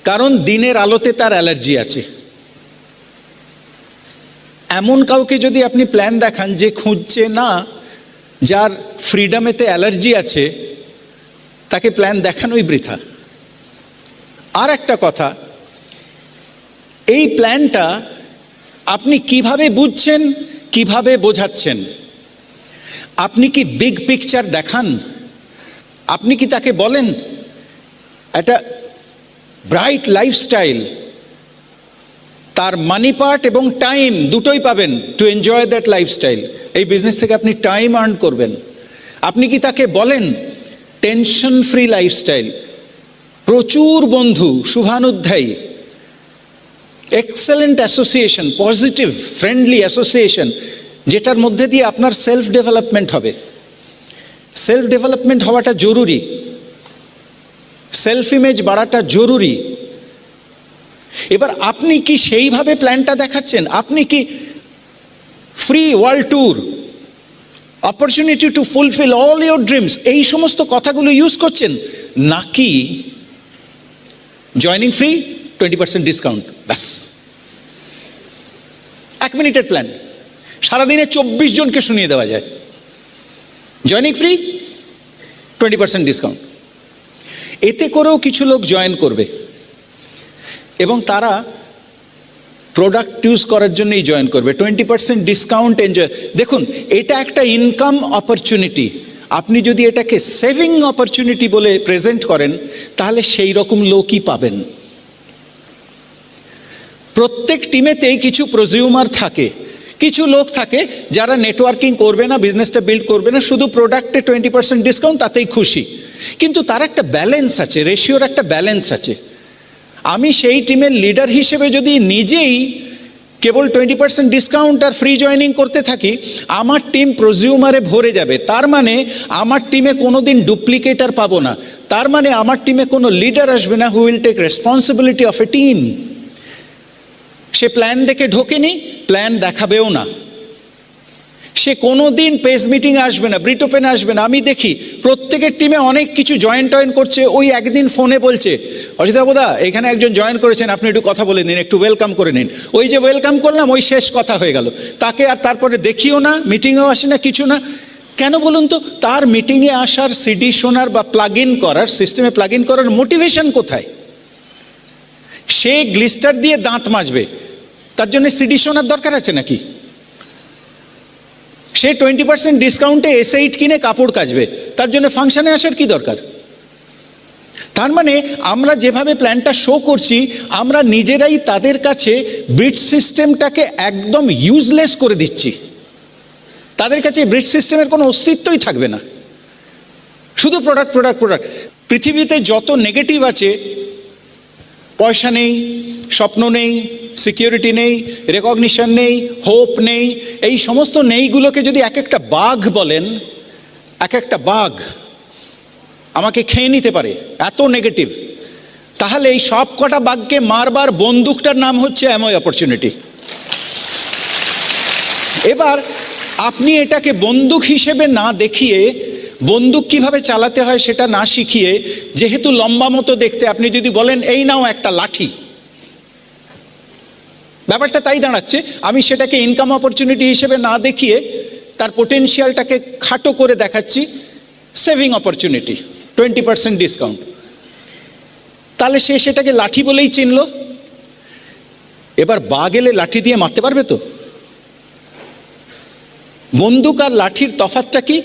Speaker 1: কারণ দিনের আলোতে তার অ্যালার্জি আছে। এমন কাউকে যদি আপনি প্ল্যান দেখান যে খুঁজছে না, যার ফ্রিডমেতে অ্যালার্জি আছে, তাকে প্ল্যান দেখানোই বৃথা। আর একটা কথা, এই প্ল্যানটা আপনি কিভাবে বুঝছেন, কিভাবে বোঝাচ্ছেন? আপনি কি বিগ পিকচার দেখান? আপনি কি তাকে বলেন একটা ব্রাইট লাইফস্টাইল, তার মানি পার্ট এবং টাইম দুটোই পাবেন টু এনজয় দ্যাট লাইফস্টাইল। এই বিজনেস থেকে আপনি টাইম আর্ন করবেন। আপনি কি তাকে বলেন টেনশন ফ্রি লাইফস্টাইল, প্রচুর বন্ধু, শুভানুধ্যায়ী, excellent association, positive friendly association, যেটার মধ্যে দিয়ে আপনার সেলফ ডেভেলপমেন্ট হবে। সেলফ ডেভেলপমেন্ট হওয়াটা জরুরি, সেলফ ইমেজ বাড়াটা জরুরি। এবার আপনি কি সেইভাবে প্ল্যানটা দেখাচ্ছেন? আপনি কি free world tour, opportunity to fulfil all your dreams, এই সমস্ত কথাগুলো ইউজ করছেন, নাকি জয়নিং ফ্রি, 20% ডিসকাউন্ট, ব্যাস 1 মিনিটের প্ল্যান, সারাদিনে 24 জনকে শুনিয়ে দেওয়া যায়, জয়নিং ফ্রি, 20% ডিসকাউন্ট। এতে করেও কিছু লোক জয়েন করবে এবং তারা প্রোডাক্ট ইউজ করার জন্যই জয়েন করবে। 20% ডিসকাউন্ট এনজয়, দেখুন এটা একটা ইনকাম অপরচুনিটি। আপনি যদি এটাকে সেভিং অপরচুনিটি বলে প্রেজেন্ট করেন, তাহলে সেই রকম লোকই পাবেন। প্রত্যেক টিমেতেই কিছু প্রজিউমার থাকে, কিছু লোক থাকে যারা নেটওয়ার্কিং করবে না, বিজনেসটা বিল্ড করবে না, শুধু প্রোডাক্টে 20% ডিসকাউন্ট, তাতেই খুশি। কিন্তু তার একটা ব্যালেন্স আছে, রেশিওর একটা ব্যালেন্স আছে। আমি সেই টিমের লিডার হিসেবে যদি নিজেই কেবল 20% ডিসকাউন্ট আর ফ্রি জয়েনিং করতে থাকি, আমার টিম প্রজিউমারে ভরে যাবে। তার মানে আমার টিমে কোনোদিন ডুপ্লিকেটার পাবো না, তার মানে আমার টিমে কোনো লিডার আসবে না who will take responsibility of a team. সে প্ল্যান দেখে ঢোকেনি, প্ল্যান দেখাবেও না। সে কোনোদিন পেস মিটিংয়ে আসবে না, ব্রিট ওপেনে আসবে না। আমি দেখি প্রত্যেকের টিমে অনেক কিছু জয়েন করছে, ওই একদিন ফোনে বলছে অজিতাবদা এখানে একজন জয়েন করেছেন, আপনি একটু কথা বলে নিন, একটু ওয়েলকাম করে নিন। ওই যে ওয়েলকাম করলাম, ওই শেষ কথা হয়ে গেল, তাকে আর তারপরে দেখিও না, মিটিংয়েও আসে না, কিছু না। কেন বলুন তো? তার মিটিংয়ে আসার, সিডি শোনার বা প্লাগ ইন করার, সিস্টেমে প্লাগ ইন করার মোটিভেশন কোথায়? সে গ্লিস্টার দিয়ে দাঁত মাজবে, তার জন্য সিডি শোনার দরকার আছে নাকি? সে 20% ডিসকাউন্টে S8 কিনে কাপড় কাচবে, তার জন্য ফাংশনে আসার কি দরকার? তার মানে আমরা যেভাবে প্ল্যানটা শো করছি, আমরা নিজেরাই তাদের কাছে ব্রিজ সিস্টেমটাকে একদম ইউজলেস করে দিচ্ছি। তাদের কাছে ব্রিজ সিস্টেমের কোনো অস্তিত্বই থাকবে না, শুধু প্রোডাক্ট প্রোডাক্ট প্রোডাক্ট। পৃথিবীতে যত নেগেটিভ আছে, পয়সা নেই, স্বপ্ন নেই, সিকিউরিটি নেই, রেকগনিশন নেই, হোপ নেই, এই সমস্ত নেইগুলোকে যদি এক একটা বাঘ বলেন, এক একটা বাঘ আমাকে খেয়ে নিতে পারে, এত নেগেটিভ, তাহলে এই সব কটা বাঘকে মারবার বন্দুকটার নাম হচ্ছে অ্যামোয় অপরচুনিটি। এবার আপনি এটাকে বন্দুক হিসেবে না দেখিয়ে, বন্দুক কিভাবে চালাতে হয় সেটা না শিখিয়ে, যেহেতু লম্বা মতো দেখতে, আপনি যদি বলেন এই নাও একটা লাঠি, ব্যাপারটা তাই দাঁড়াচ্ছে। আমি সেটাকে ইনকাম অপরচুনিটি হিসেবে না দেখিয়ে তার পোটেনশিয়ালটাকে খাটো করে দেখাচ্ছি সেভিং অপরচুনিটি, 20% ডিসকাউন্ট। তাহলে সে সেটাকে লাঠি বলেই চিনল। এবার বাঘ এলে লাঠি দিয়ে মারতে পারবে তো? বন্দুক আর লাঠির তফাৎটা কি?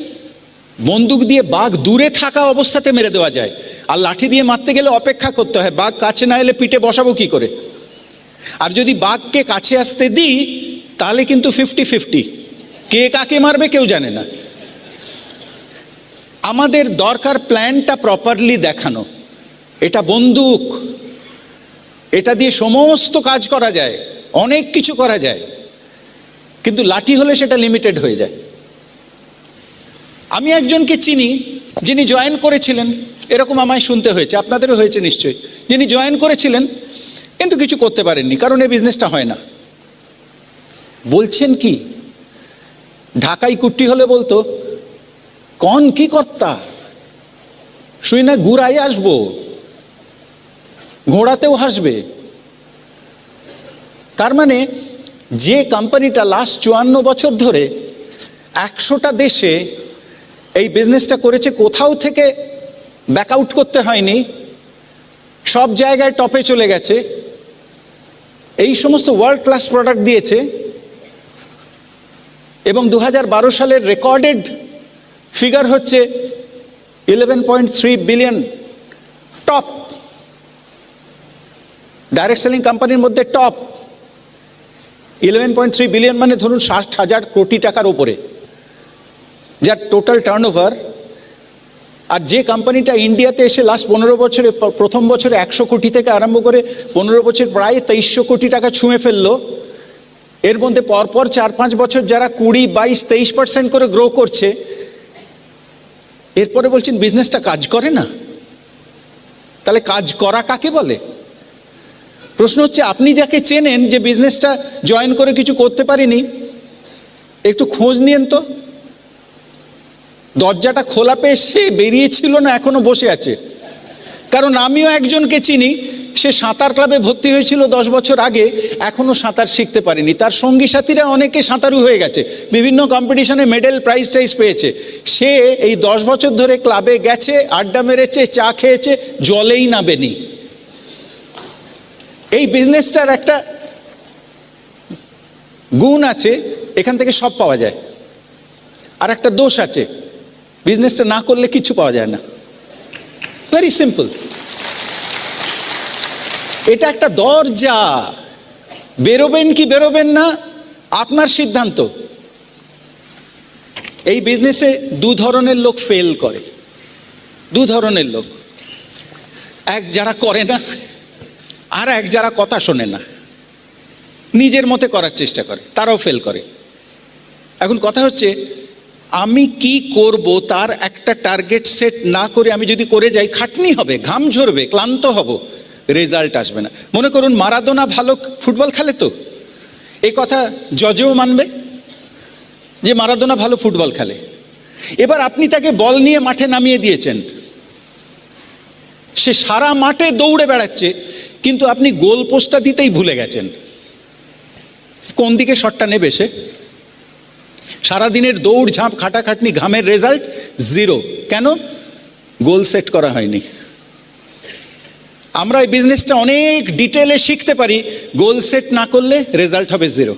Speaker 1: বন্দুক দিয়ে বাঘ দূরে থাকা অবস্থাতে মেরে দেওয়া যায়, আর লাঠি দিয়ে মারতে গেলে অপেক্ষা করতে হয়। বাঘ কাছে না এলে পিঠে বসাবো কি করে? আর যদি বাঘকে কাছে আসতে দিই তাহলে কিন্তু 50-50, কে কাকে মারবে কেউ জানে না। আমাদের দরকার প্ল্যানটা প্রপারলি দেখানো। এটা বন্দুক, এটা দিয়ে সমস্ত কাজ করা যায়, অনেক কিছু করা যায়, কিন্তু লাঠি হলে সেটা লিমিটেড হয়ে যায়। আমি একজনকে চিনি যিনি জয়েন করেছিলেন, এরকম আমায় শুনতে হয়েছে, আপনাদেরও হয়েছে নিশ্চয়ই, যিনি জয়েন করেছিলেন কিন্তু কিছু করতে পারেননি, কারণ এই বিজনেসটা হয় না। বলছেন কি, ঢাকাই কুট্টি হলে বলতো কন কি কর্তা, শুই না ঘুরাই আসবো, ঘোড়াতেও হাসবে। তার মানে যে কোম্পানিটা লাস্ট 54 বছর ধরে 100টা দেশে এই বিজনেসটা করেছে, কোথাও থেকে ব্যাকআউট করতে হয়নি, সব জায়গায় টপে চলে গেছে, এই সমস্ত ওয়ার্ল্ড ক্লাস প্রোডাক্ট দিয়েছে, এবং 2012 সালের রেকর্ডেড ফিগার হচ্ছে 11.3 বিলিয়ন, টপ ডাইরেক্ট সেলিং কোম্পানির মধ্যে টপ। 11.3 বিলিয়ন মানে ধরুন 60,000 কোটি টাকার উপরে যার টোটাল টার্নওভার। আর যে কোম্পানিটা ইন্ডিয়াতে এসে লাস্ট 15 বছরে, প্রথম বছরে 100 কোটি থেকে আরম্ভ করে 15 বছর প্রায় 2300 কোটি টাকা ছুঁয়ে ফেললো, এর মধ্যে পরপর 4-5 বছর যারা 20, 22, 23% করে গ্রো করছে, এরপরে বলছেন বিজনেসটা কাজ করে না। তাহলে কাজ করা কাকে বলে? প্রশ্ন হচ্ছে, আপনি যাকে চেনেন যে বিজনেসটা জয়েন করে কিছু করতে পারিনি, একটু খোঁজ নিয়েন তো। দরজাটা খোলা পেয়ে সে বেরিয়েছিল না এখনো বসে আছে? কারণ আমিও একজনকে চিনি, সে সাঁতার ক্লাবে ভর্তি হয়েছিল 10 বছর আগে, এখনো সাঁতার শিখতে পারেনি। তার সঙ্গী সাথীরা অনেকে সাঁতারু হয়ে গেছে, বিভিন্ন কম্পিটিশনে মেডেল প্রাইজ টাইজ পেয়েছে। সে এই 10 বছর ধরে ক্লাবে গেছে, আড্ডা মেরেছে, চা খেয়েছে, জলেই নামেনি। এই বিজনেসটার একটা গুণ আছে, এখান থেকে সব পাওয়া যায়। আর একটা দোষ আছে, বিজনেসটা না করলে কিছু পাওয়া যায় না। Very simple. এটা একটা দরজা, বেরোবেন কি বেরোবেন না আপনার সিদ্ধান্ত। এই বিজনেসে 2 ধরনের লোক ফেল করে, 2 ধরনের লোক। এক যারা করে না, আর এক যারা কথা শোনে না, নিজের মতে করার চেষ্টা করে, তারাও ফেল করে। এখন কথা হচ্ছে, আমি কি করব তার একটা টার্গেট সেট না করে আমি যদি করে যাই, খাটনি হবে, ঘাম ঝরবে, ক্লান্ত হব, রেজাল্ট আসবে না। মনে করুন মারাদোনা ভালো ফুটবল খেলে, তো এই কথা জজেও মানবে যে মারাদোনা ভালো ফুটবল খেলে। এবার আপনি তাকে বল নিয়ে মাঠে নামিয়ে দিয়েছেন, সে সারা মাঠে দৌড়ে বেড়াচ্ছে, কিন্তু আপনি গোল পোস্টটা দিতেই ভুলে গেছেন। কোন দিকে শটটা নেবে সে? সারাদিনের দৌড় ঝাঁপ খাটাখাটনি ঘামের রেজাল্ট 0। কেন? গোল সেট করা হয়নি। আমরা এই বিজনেসটা অনেক ডিটেলে শিখতে পারি, গোল সেট না করলে রেজাল্ট হবে 0।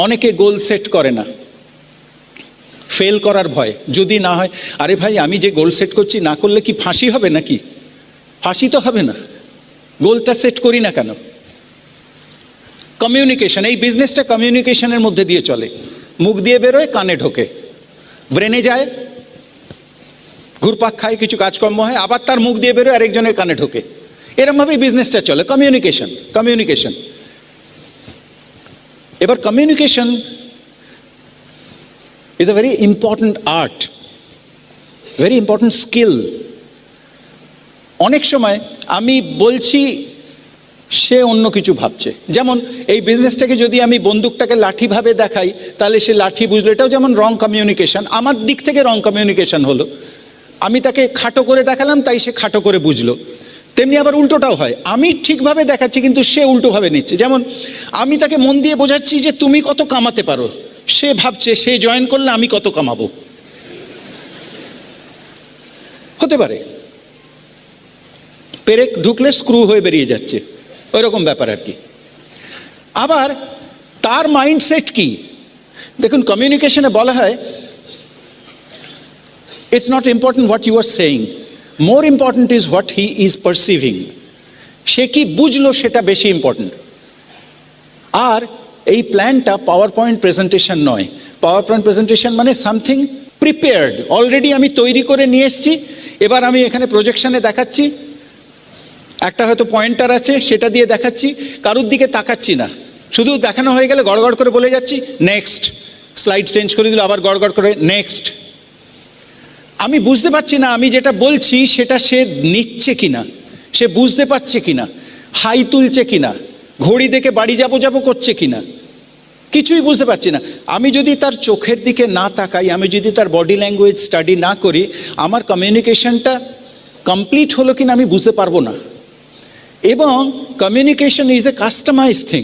Speaker 1: অনেকে গোল সেট করে না, ফেল করার ভয়, যদি না হয়। আরে ভাই, আমি যে গোল সেট করছি, না করলে কি ফাঁসি হবে নাকি? ফাঁসি তো হবে না, গোলটা সেট করি না কেন? কমিউনিকেশন, এই বিজনেসটা কমিউনিকেশনের মধ্যে দিয়ে চলে। মুখ দিয়ে বেরোয়, কানে ঢোকে, ব্রেনে যায়, ঘুরপাক খায়, কিছু কাজকর্ম হয়, আবার তার মুখ দিয়ে বেরোয়, আরেকজনের কানে ঢোকে। এরমভাবেই বিজনেসটা চলে, কমিউনিকেশন, কমিউনিকেশন। এবার communication is a very important art, very important skill. অনেক সময় আমি বলছি, সে অন্য কিছু ভাবছে। যেমন এই বিজনেসটাকে যদি আমি বন্দুকটাকে লাঠিভাবে দেখাই, তাহলে সে লাঠি বুঝলো, এটাও যেমন রং কমিউনিকেশন, আমার দিক থেকে রং কমিউনিকেশন হলো। আমি তাকে খাটো করে দেখালাম, তাই সে খাটো করে বুঝলো। তেমনি আবার উল্টোটাও হয়, আমি ঠিকভাবে দেখাচ্ছি কিন্তু সে উল্টোভাবে নিচ্ছে। যেমন আমি তাকে মন দিয়ে বোঝাচ্ছি যে তুমি কত কামাতে পারো, সে ভাবছে সে জয়েন করলে আমি কত কামাবো। হতে পারে পেরেক ঢুকলে স্ক্রু হয়ে বেরিয়ে যাচ্ছে, ওই রকম ব্যাপার আর কি। আবার তার মাইন্ডসেট কি, দেখুন কমিউনিকেশনে বলা হয় it's not important what you are saying, more important is what he is perceiving. সে কি বুঝলো সেটা বেশি ইম্পর্টেন্ট। আর এই প্ল্যানটা পাওয়ার পয়েন্ট প্রেজেন্টেশন নয়। পাওয়ার পয়েন্ট প্রেজেন্টেশন মানে সামথিং প্রিপেয়ার্ড, অলরেডি আমি তৈরি করে নিয়ে এসেছি, এবার আমি এখানে প্রজেকশনে দেখাচ্ছি, একটা হয়তো পয়েন্টার আছে সেটা দিয়ে দেখাচ্ছি, কারুর দিকে তাকাচ্ছি না, শুধু দেখানো হয়ে গেলে গড়গড় করে বলে যাচ্ছি নেক্সট, স্লাইড চেঞ্জ করে দিল, আবার গড়গড় করে নেক্সট। আমি বুঝতে পারছি না আমি যেটা বলছি সেটা সে নিচ্ছে কিনা, সে বুঝতে পারছে কিনা, হাই তুলছে কিনা, ঘড়ি দেখে বাড়ি যাবো যাবো করছে কিনা, কিছুই বুঝতে পারছি না। আমি যদি তার চোখের দিকে না তাকাই, আমি যদি তার বডি ল্যাঙ্গুয়েজ স্টাডি না করি, আমার কমিউনিকেশনটা কমপ্লিট হলো কিনা আমি বুঝতে পারবো না। এবং communication is a customise thing.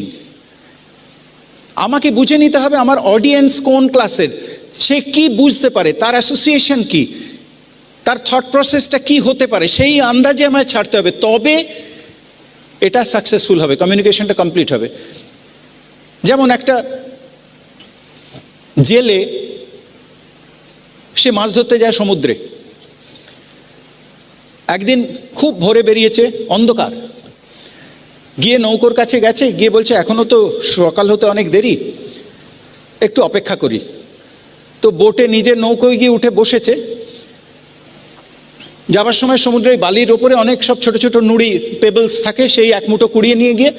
Speaker 1: আমাকে বুঝে নিতে হবে আমার অডিয়েন্স কোন ক্লাসের, সে কি বুঝতে পারে, তার অ্যাসোসিয়েশন কি, তার থট প্রসেসটা কি হতে পারে, সেই আন্দাজে আমায় ছাড়তে হবে, তবে এটা সাকসেসফুল হবে, কমিউনিকেশনটা কমপ্লিট হবে। যেমন একটা জেলে, সে মাছ ধরতে যায় সমুদ্রে, একদিন খুব ভোরে বেরিয়েছে, অন্ধকার, গিয়ে নৌকোর কাছে গেছে, গিয়ে বলছে এখনো তো সকাল হতে অনেক দেরি, একটু অপেক্ষা করি। তো বোটে নিজের নৌকোয় গিয়ে উঠে বসেছে। যাবার সময় সমুদ্রের বালির ওপরে অনেক সব ছোট ছোট নুড়ি পেবলস থাকে, সেই এক মুঠো কুড়িয়ে নিয়ে গিয়ে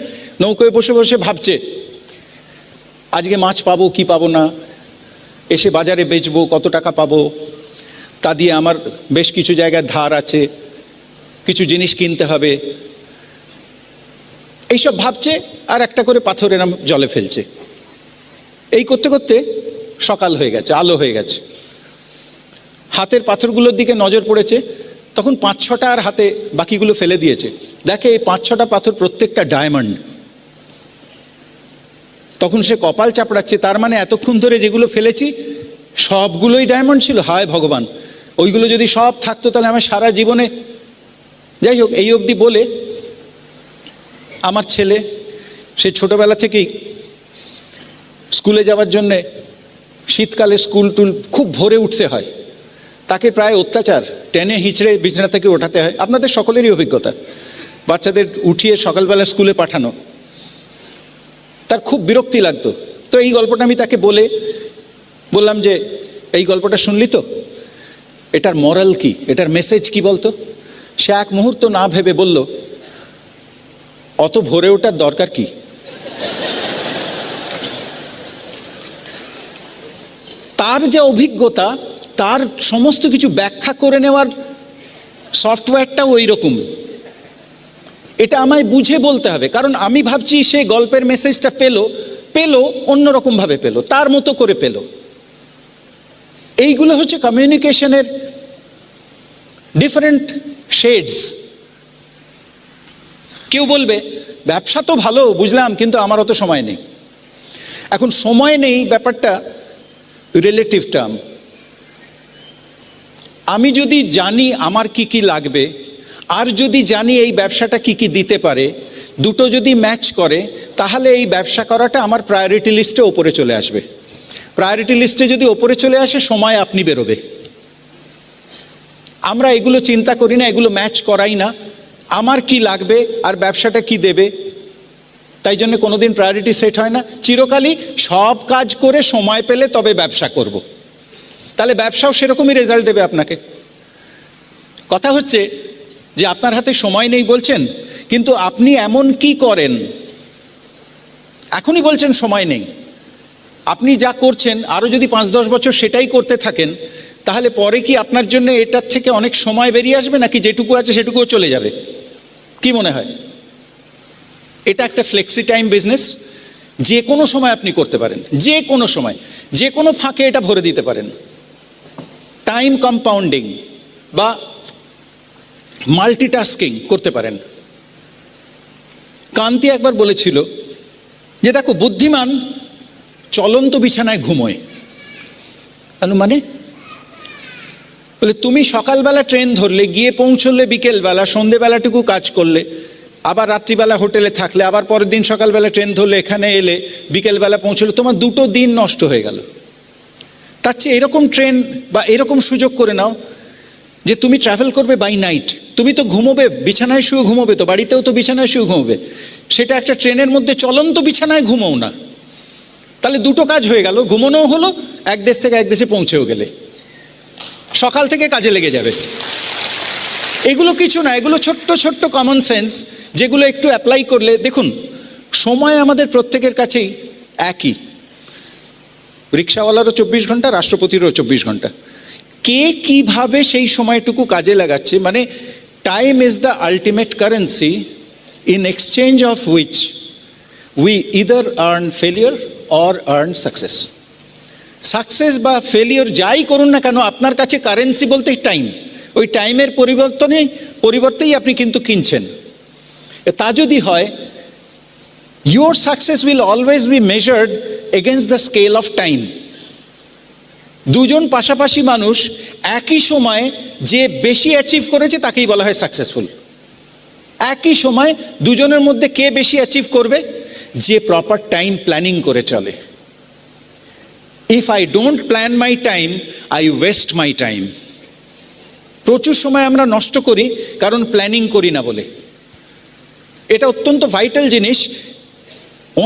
Speaker 1: নৌকোয় বসে বসে ভাবছে আজকে মাছ পাবো কি পাবো না, এসে বাজারে বেচবো কত টাকা পাবো, তা দিয়ে আমার বেশ কিছু জায়গায় ধার আছে, কিছু জিনিস কিনতে হবে, এইসব ভাবছে। আর একটা করে পাথর এরম জলে ফেলছে। এই করতে করতে সকাল হয়ে গেছে, আলো হয়ে গেছে। হাতের পাথরগুলোর দিকে নজর পড়েছে, তখন 5-6টা আর হাতে বাকিগুলো ফেলে দিয়েছে। দেখে এই 5-6টা পাথর প্রত্যেকটা ডায়মন্ড। তখন সে কপাল চাপড়াচ্ছে, তার মানে এতক্ষণ ধরে যেগুলো ফেলেছি সবগুলোই ডায়মন্ড ছিল, হায় ভগবান, ওইগুলো যদি সব থাকতো তাহলে আমার সারা জীবনে। যাই হোক, এই অবধি বলে আমার ছেলে, সে ছোটবেলা থেকেই স্কুলে যাওয়ার জন্যে শীতকালে স্কুল টুল খুব ভোরে উঠতে হয়, তাকে প্রায় অত্যাচার, টেনে হিঁচড়ে বিছানা থেকে ওঠাতে হয়। আপনাদের সকলেরই অভিজ্ঞতা, বাচ্চাদের উঠিয়ে সকালবেলা স্কুলে পাঠানো, তার খুব বিরক্তি লাগতো। তো এই গল্পটা আমি তাকে বললাম যে এই গল্পটা শুনলি তো, এটার মরাল কি, এটার মেসেজ কি বলতো? সে এক মুহূর্ত না ভেবে বলল, অত ভোরে ওঠার দরকার কি? তার যে অভিজ্ঞতা, তার সমস্ত কিছু ব্যাখ্যা করে নেওয়ার সফটওয়্যারটাও ওই রকম। এটা আমায় বুঝে বলতে হবে, কারণ আমি ভাবছি সে গল্পের মেসেজটা পেলো অন্যরকমভাবে পেলো, তার মতো করে পেলো। এইগুলো হচ্ছে কমিউনিকেশনের ডিফারেন্ট শেডস। কেউ বলবে ব্যবসা তো ভালো বুঝলাম, কিন্তু আমার অত সময় নেই। এখন সময় নেই ব্যাপারটা রিলেটিভ টার্ম। আমি যদি জানি আমার কি কি লাগবে, আর যদি জানি এই ব্যবসাটা কি কি দিতে পারে, দুটো যদি ম্যাচ করে, তাহলে এই ব্যবসা করাটা আমার প্রায়োরিটি লিস্টে ওপরে চলে আসবে। প্রায়োরিটি লিস্টে যদি ওপরে চলে আসে, সময় আপনি বেরোবে। আমরা এগুলো চিন্তা করি না, এগুলো ম্যাচ করাই না, আমার কি লাগবে আর ব্যবসাটা কি দেবে, তাই জন্য কোনোদিন প্রায়োরিটি সেট হয় না। চিরকালই সব কাজ করে সময় পেলে তবে ব্যবসা করব, তাহলে ব্যবসাও সেরকমই রেজাল্ট দেবে আপনাকে। কথা হচ্ছে যে আপনার হাতে সময় নেই বলছেন, কিন্তু আপনি এমন কি করেন, এখনই বলছেন সময় নেই, আপনি যা করছেন আরও যদি 5-10 বছর সেটাই করতে থাকেন, তাহলে পরে কি আপনার জন্য এটার থেকে অনেক সময় বেরিয়ে আসবে, নাকি যেটুকু আছে সেটুকুও চলে যাবে? কি মনে হয়? এটা একটা ফ্লেক্সি টাইম বিজনেস, যে কোনো সময় আপনি করতে পারেন, যে কোনো সময়, যে কোনো ফাঁকে এটা ভরে দিতে পারেন। টাইম কম্পাউন্ডিং বা মাল্টিটাস্কিং করতে পারেন। কান্তি একবার বলেছিল যে দেখো, বুদ্ধিমান চলন্ত বিছানায় ঘুমোয়। মানে বলে তুমি সকালবেলা ট্রেন ধরলে, গিয়ে পৌঁছলে বিকেলবেলা, সন্ধেবেলাটুকু কাজ করলে, আবার রাত্রিবেলা হোটেলে থাকলে, আবার পরের দিন সকালবেলা ট্রেন ধরলে, এখানে এলে, বিকেলবেলা পৌঁছলে, তোমার 2টো দিন নষ্ট হয়ে গেল। তার চেয়ে এরকম ট্রেন বা এরকম সুযোগ করে নাও যে তুমি ট্রাভেল করবে বাই নাইট। তুমি তো ঘুমোবে, বিছানায় শুয়ে ঘুমোবে, তো বাড়িতেও তো বিছানায় শুয়ে ঘুমোবে, সেটা একটা ট্রেনের মধ্যে চলন্ত বিছানায় ঘুমোও না। তাহলে 2টো কাজ হয়ে গেল, ঘুমোনোও হলো, এক দেশ থেকে এক দেশে পৌঁছেও গেলে, সকাল থেকে কাজে লেগে যাবে। এগুলো কিছু না, এগুলো ছোট্ট ছোট্ট কমন সেন্স, যেগুলো একটু অ্যাপ্লাই করলে দেখুন, সময় আমাদের প্রত্যেকের কাছেই একই। রিক্সাওয়ালারও 24 ঘন্টা, রাষ্ট্রপতিরও 24 ঘন্টা। কে কিভাবে সেই সময়টুকু কাজে লাগাচ্ছে, মানে time is the ultimate currency in exchange of which we either earn failure or earn success. Success বা ফেলিওর যাই করুন না কেন, আপনার কাছে কারেন্সি বলতে টাইম। ওই টাইমের পরিবর্তেই আপনি কিন্তু কিনছেন। তা যদি হয়, your success will always be measured against the scale of time. দুজন পাশাপাশি মানুষ একই সময়ে যে বেশি অ্যাচিভ করেছে তাকেই বলা হয় সাকসেসফুল। একই সময় দুজনের মধ্যে কে বেশি অ্যাচিভ করবে? যে প্রপার টাইম প্ল্যানিং করে চলে। If I don't plan my time, I West my time. প্রচুর সময় আমরা নষ্ট করি কারণ প্ল্যানিং করি না বলে। এটা অত্যন্ত ভাইটাল জিনিস।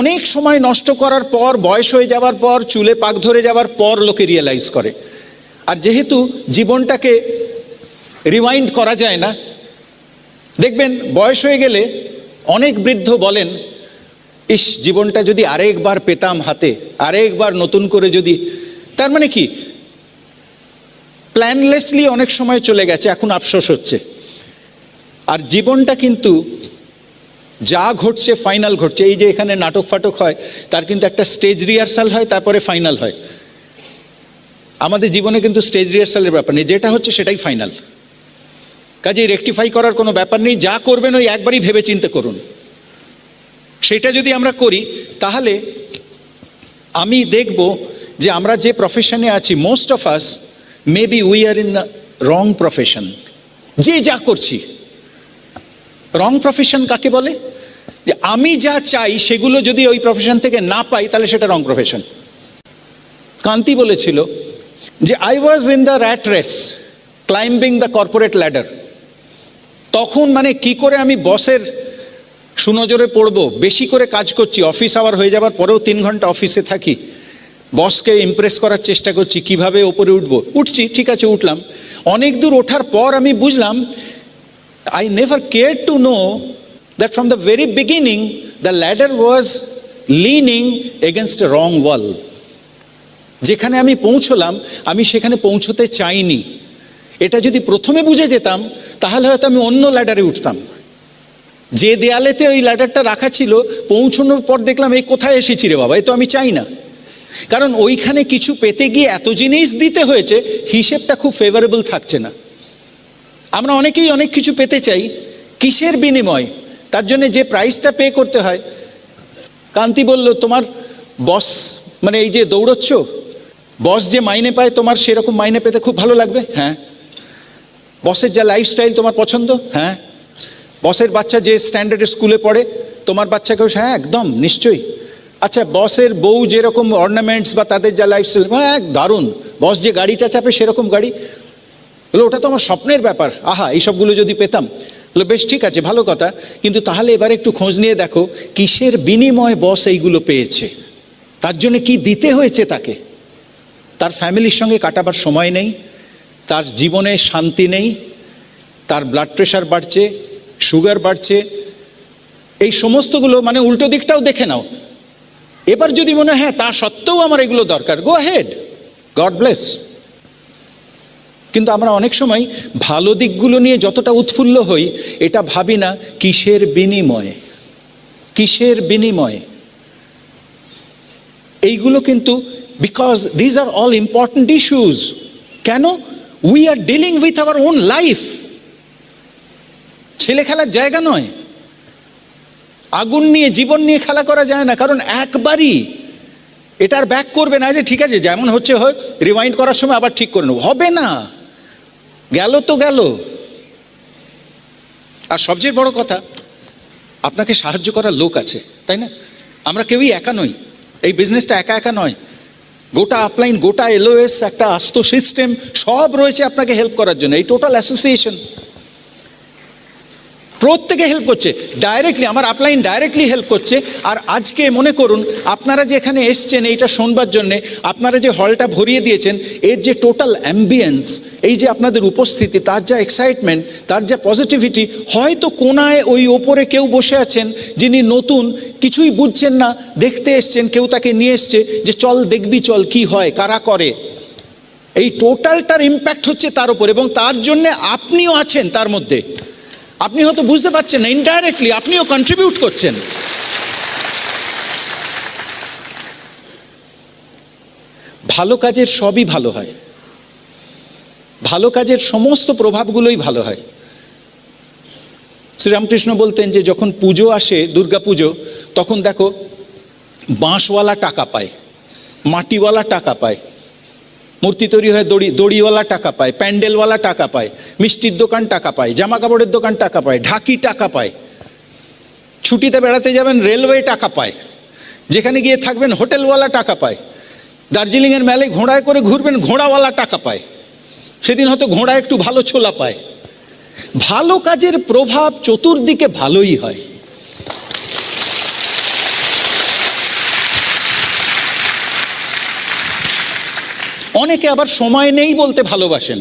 Speaker 1: অনেক সময় নষ্ট করার পর, বয়স হয়ে যাওয়ার পর, চুলে পাক ধরে যাওয়ার পর লোকে রিয়েলাইজ করে। আর যেহেতু জীবনটাকে রিওয়াইন্ড করা যায় না, দেখবেন বয়স হয়ে গেলে অনেক বৃদ্ধ বলেন, ইস, জীবনটা যদি আরেকবার পেতাম হাতে, আরেকবার নতুন করে যদি। তার মানে কি, প্ল্যানলেসলি অনেক সময় চলে গেছে, এখন আফসোস হচ্ছে। আর জীবনটা কিন্তু যা ঘটছে ফাইনাল ঘটছে। এই যে এখানে নাটক ফাটক হয়, তার কিন্তু একটা স্টেজ রিহার্সাল হয়, তারপরে ফাইনাল হয়। আমাদের জীবনে কিন্তু স্টেজ রিহার্সালের ব্যাপার নেই, যেটা হচ্ছে সেটাই ফাইনাল। কাজেই রেকটিফাই করার কোনো ব্যাপার নেই। যা করবেন ওই একবারই ভেবে চিন্তে করুন। সেটা যদি আমরা করি, তাহলে আমি দেখব যে আমরা যে প্রফেশনে আছি, most of us maybe we are in wrong profession. যে যা করছি, রং প্রফেশন কাকে বলে? যে আমি যা চাই সেগুলো যদি ওই প্রফেশন থেকে না পাই, তাহলে সেটা রং প্রফেশন। কান্তি বলেছিল যে I was in the rat race climbing the corporate ladder. তখন মানে কি করে আমি বসের সুনজরে পড়বো, বেশি করে কাজ করছি, অফিস আওয়ার হয়ে যাবার পরেও 3 ঘন্টা অফিসে থাকি, বসকে ইমপ্রেস করার চেষ্টা করছি, কিভাবে ওপরে উঠছি, ঠিক আছে উঠলাম। অনেক দূর ওঠার পর আমি বুঝলাম, I never cared to know that from the very beginning the ladder was leaning against a wrong wall. যেখানে আমি পৌঁছলাম, আমি সেখানে পৌঁছতে চাইনি। এটা যদি প্রথমে বুঝে যেতাম, তাহলে হয়তো আমি অন্য ল্যাডারে উঠতাম। যে দেয়ালেতে ওই ল্যাডারটা রাখা ছিল, পৌঁছানোর পর দেখলাম এই কোথায় এসেছি রে বাবা, এ তো আমি চাই না। কারণ ওইখানে কিছু পেতে গিয়ে এত জিনিস দিতে হয়েছে, হিসেবটা খুব ফেভারেবল থাকছে না। আমরা অনেকেই অনেক কিছু পেতে চাই, কিসের বিনিময়? তার জন্য যে প্রাইসটা পে করতে হয়। কান্তি বলল, তোমার বস, মানে এই যে দৌড়চ্ছ, বস যে মাইনে পায়, তোমার সেরকম মাইনে পেতে খুব ভালো লাগবে? হ্যাঁ। বসের যা লাইফস্টাইল তোমার পছন্দ? হ্যাঁ। বসের বাচ্চা যে স্ট্যান্ডার্ডের স্কুলে পড়ে, তোমার বাচ্চাকেও? হ্যাঁ, একদম নিশ্চয়ই। আচ্ছা, বসের বউ যেরকম অর্নামেন্টস বা তাদের যা লাইফস্টাইল, হ্যাঁ দারুণ। বস যে গাড়িটা চাপে সেরকম গাড়ি, বলে ওটা তো আমার স্বপ্নের ব্যাপার। আহা, এইসবগুলো যদি পেতাম। বলে বেশ ঠিক আছে, ভালো কথা, কিন্তু তাহলে এবার একটু খোঁজ নিয়ে দেখো কিসের বিনিময়ে বস এইগুলো পেয়েছে, তার জন্য কি দিতে হয়েছে তাকে। তার ফ্যামিলির সঙ্গে কাটাবার সময় নেই, তার জীবনে শান্তি নেই, তার ব্লাড প্রেশার বাড়ছে, সুগার বাড়ছে, এই সমস্তগুলো। মানে উল্টো দিকটাও দেখে নাও। এবার যদি মনে হয় হ্যাঁ তা সত্ত্বেও আমার এগুলো দরকার, গো হেড, গড ব্লেস। কিন্তু আমরা অনেক সময় ভালো দিকগুলো নিয়ে যতটা উৎফুল্ল হই, এটা ভাবি না কিসের বিনিময়ে, কিসের বিনিময়ে। এইগুলো কিন্তু because these are all important issues. কেন? We are dealing with our own life. ছেলে খেলার জায়গা নয়। আগুন নিয়ে, জীবন নিয়ে খেলা করা যায় না, কারণ একবারই এটা আর ব্যাক করবে না যে ঠিক আছে যেমন হচ্ছে হয়, রিমাইন্ড করার সময় আবার ঠিক করে নেব, হবে না। গেল তো গেল। আর সবচেয়ে বড় কথা, আপনাকে সাহায্য করার লোক আছে, তাই না? আমরা কেউই একা নই, এই বিজনেসটা একা একা নয়। গোটা আপলাইন, গোটা এলওএস, একটা আস্ত সিস্টেম সব রয়েছে আপনাকে হেল্প করার জন্য। এই টোটাল অ্যাসোসিয়েশন প্রত্যেকে হেল্প করছে ডাইরেক্টলি, আমার আপলাইন ডাইরেক্টলি হেল্প করছে। আর আজকে মনে করুন আপনারা যে এখানে এসছেন এইটা শোনবার জন্যে, আপনারা যে হলটা ভরিয়ে দিয়েছেন, এর যে টোটাল অ্যাম্বিয়েন্স, এই যে আপনাদের উপস্থিতি, তার যা এক্সাইটমেন্ট, তার যা পজিটিভিটি, হয়তো কোনায় ওই ওপরে কেউ বসে আছেন যিনি নতুন, কিছুই বুঝছেন না, দেখতে এসছেন, কেউ তাকে নিয়ে এসছে যে চল দেখবি, চল কি হয়, কারা করে। এই টোটালটার ইম্প্যাক্ট হচ্ছে তার উপর, এবং তার জন্যে আপনিও আছেন তার মধ্যে। আপনি হয়তো বুঝতে পারছেন না, ইনডাইরেক্টলি আপনিও কন্ট্রিবিউট করছেন। ভালো কাজের সবই ভালো হয়, ভালো কাজের সমস্ত প্রভাবগুলোই ভালো হয়। শ্রীরামকৃষ্ণ বলতেন যে যখন পুজো আসে, দুর্গা পুজো, তখন দেখো বাঁশওয়ালা টাকা পায়, মাটিওয়ালা টাকা পায়, মূর্তি তৈরি হয় দড়িওয়ালা টাকা পায়, প্যান্ডেলওয়ালা টাকা পায়, মিষ্টির দোকান টাকা পায়, জামা কাপড়ের দোকান টাকা পায়, ঢাকি টাকা পায়, ছুটিতে বেড়াতে যাবেন রেলওয়ে টাকা পায়, যেখানে গিয়ে থাকবেন হোটেলওয়ালা টাকা পায়, দার্জিলিংয়ের মেলায় ঘোড়ায় করে ঘুরবেন ঘোড়াওয়ালা টাকা পায়, সেদিন হয়তো ঘোড়া একটু ভালো ছোলা পায়। ভালো কাজের প্রভাব চতুর্দিকে ভালোই হয়। অনেকে আবার সময় নেই বলতে ভালোবাসেন,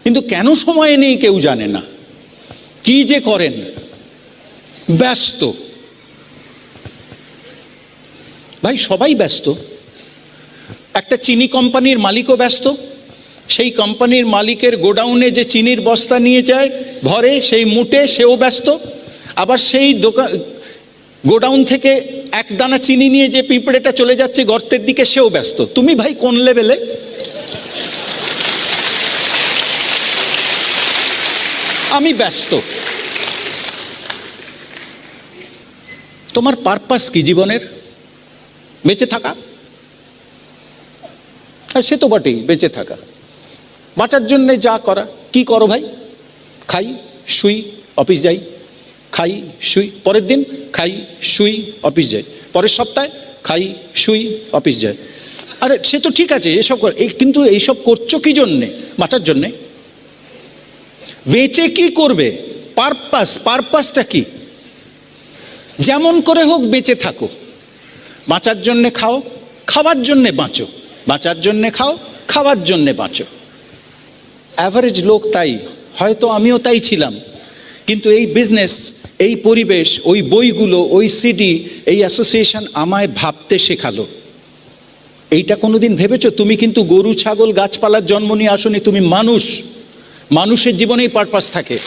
Speaker 1: কিন্তু কেন সময় নেই কেউ জানে না। কি যে করেন, ব্যস্ত। ভাই সবাই ব্যস্ত। একটা চিনি কোম্পানির মালিকও ব্যস্ত, সেই কোম্পানির মালিকের গোডাউনে যে চিনির বস্তা নিয়ে যায় ভরে, সেই মুটে সেও ব্যস্ত। আবার সেই গোডাউন থেকে এক দানা চিনি নিয়ে যে পিঁপড়েটা চলে যাচ্ছে গর্তের দিকে, সেও ব্যস্ত। তুমি ভাই কোন লেভেলে? আমি ব্যস্ত। তোমার পারপাস কি জীবনের? বেঁচে থাকা? হ্যাঁ, সে তো বটেই, বেঁচে থাকা। বাঁচার জন্যে যা করা, কি করো ভাই? খাই, শুই, অফিস যাই, খাই, শুই, পরের দিন খাই, শুই, অফিস যাই, পরের সপ্তাহে খাই, শুই, অফিস যাই। আরে সে তো ঠিক আছে এসব কর, কিন্তু এইসব করছো কি জন্যে? বাঁচার জন্যে। বেঁচে কি করবে? পারপাসটা কি? যেমন করে হোক বেঁচে থাকো। বাঁচার জন্যে খাও, খাওয়ার জন্যে বাঁচো, বাঁচার জন্যে খাও, খাওয়ার জন্যে বাঁচো। অ্যাভারেজ লোক তাই, হয়তো আমিও তাই ছিলাম। কিন্তু এই বিজনেস, এই পরিবেশ, ওই বইগুলো, ওই সিডি, এই অ্যাসোসিয়েশন আমায় ভাবতে শেখালো। এইটা কোনোদিন ভেবেছো? তুমি কিন্তু গরু ছাগল গাছপালার জন্ম নিয়ে আসোনি, তুমি মানুষ। মানুষের জীবনেই পারপাস থাকে।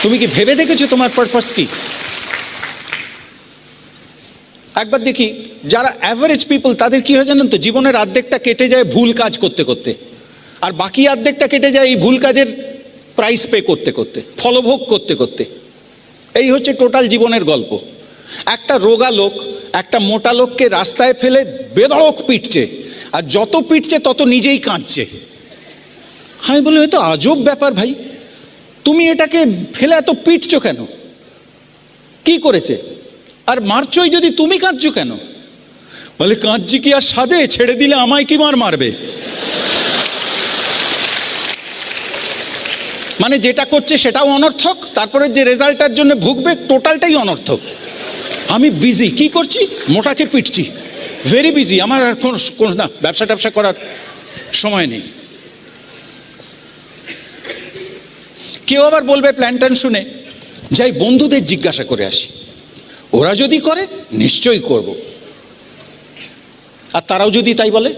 Speaker 1: তুমি কি ভেবে দেখেছো তোমার পারপাস কি? একবার দেখি যারা অ্যাভারেজ পিপল, তাদের কি হয় জানেন তো? জীবনের অর্ধেকটা কেটে যায় ভুল কাজ করতে করতে, আর বাকি অর্ধেকটা কেটে যায় এই ভুল কাজের প্রাইস পে করতে করতে, ফলভোগ করতে করতে। এই হচ্ছে টোটাল জীবনের গল্প। একটা রোগা লোক একটা মোটা লোককে রাস্তায় ফেলে বেধড়ক পিটছে, আর যত পিটছে তত নিজেই কাঁদছে। আমি বলি হয়তো আজব ব্যাপার ভাই, তুমি এটাকে ফেলে এত পিটছো কেন? কি করেছে? আর মারছই যদি, তুমি কাঁদছো কেন? বলে কাঁদছি কি আর সাধে? ছেড়ে দিলে আমায় কি মারবে? মানে যেটা করছে সেটাও অনর্থক, তারপরে যে রেজাল্টটার জন্য ভুগবে টোটালটাই অনর্থক। আমি বিজি, কি করছি? মোটাকে পিটছি, ভেরি বিজি। আমার আর কোনো না, ব্যবসা করার সময় নেই। কেউ আবার বলবে প্ল্যান শুনে, যাই বন্ধুদের জিজ্ঞাসা করে আসি, ওরা যদি করে নিশ্চয়ই করব। আর তারাও যদি তাই বলে,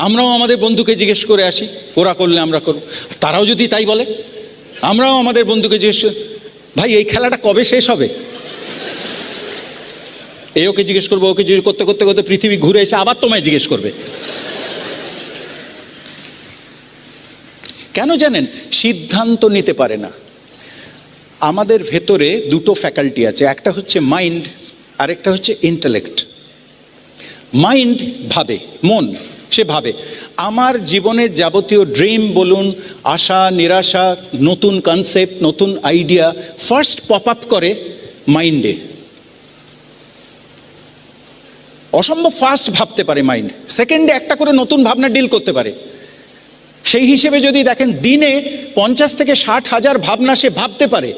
Speaker 1: আমরাও আমাদের বন্ধুকে জিজ্ঞেস করে আসি, ওরা করলে আমরা করব। তারাও যদি তাই বলে, আমরাও আমাদের বন্ধুকে জিজ্ঞেস করি, ভাই এই খেলাটা কবে শেষ হবে? এই ওকে জিজ্ঞেস করবো, ওকে জিজ্ঞেস করতে করতে করতে পৃথিবী ঘুরে এসে আবার তোমায় জিজ্ঞেস করবে। কেন জানেন? সিদ্ধান্ত নিতে পারে না। আমাদের ভেতরে দুটো ফ্যাকাল্টি আছে, একটা হচ্ছে মাইন্ড, আরেকটা হচ্ছে ইন্টেলেক্ট। মাইন্ড ভাবে, মন সে ভাবে। আমার জীবনের যাবতীয় ড্রিম বলুন, আশা নিরাশা, নতুন কনসেপ্ট, নতুন আইডিয়া ফার্স্ট পপ আপ করে মাইন্ডে। অসম্ভব ফাস্ট ভাবতে পারে মাইন্ড, সেকেন্ডে একটা করে নতুন ভাবনা ডিল করতে পারে। সেই হিসেবে যদি দেখেন, দিনে 50 থেকে 60 হাজার ভাবনা সে ভাবতে পারে,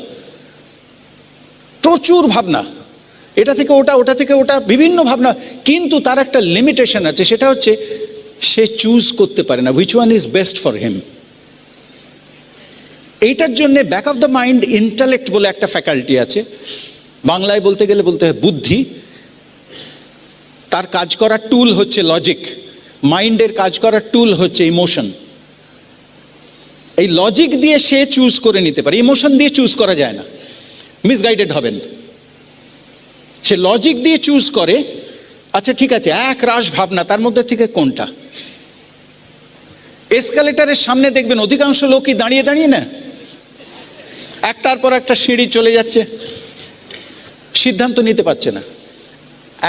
Speaker 1: প্রচুর ভাবনা, এটা থেকে ওটা, ওটা থেকে ওটা, বিভিন্ন ভাবনা। কিন্তু তার একটা লিমিটেশন আছে, সেটা হচ্ছে সে চুজ করতে পারে না which one is best for him. এইটার জন্য back of the mind intellect বলে একটা ফ্যাকাল্টি আছে, বাংলায় বলতে গেলে বলতে হয় বুদ্ধি। তার কাজ করার টুল হচ্ছে লজিক, মাইন্ডের কাজ করার টুল হচ্ছে ইমোশন। এই লজিক দিয়ে সে চুজ করে নিতে পারে, ইমোশন দিয়ে চুজ করা যায় না, মিসগাইডেড হবেন। সে লজিক দিয়ে চুজ করে, আচ্ছা ঠিক আছে, এক রাশ ভাবনা, তার মধ্যে থেকে কোনটা। এসকালেটারের সামনে দেখবেন অধিকাংশ লোকই দাঁড়িয়ে দাঁড়িয়ে না, একটার পর একটা সিঁড়ি চলে যাচ্ছে, সিদ্ধান্ত নিতে পারছে না।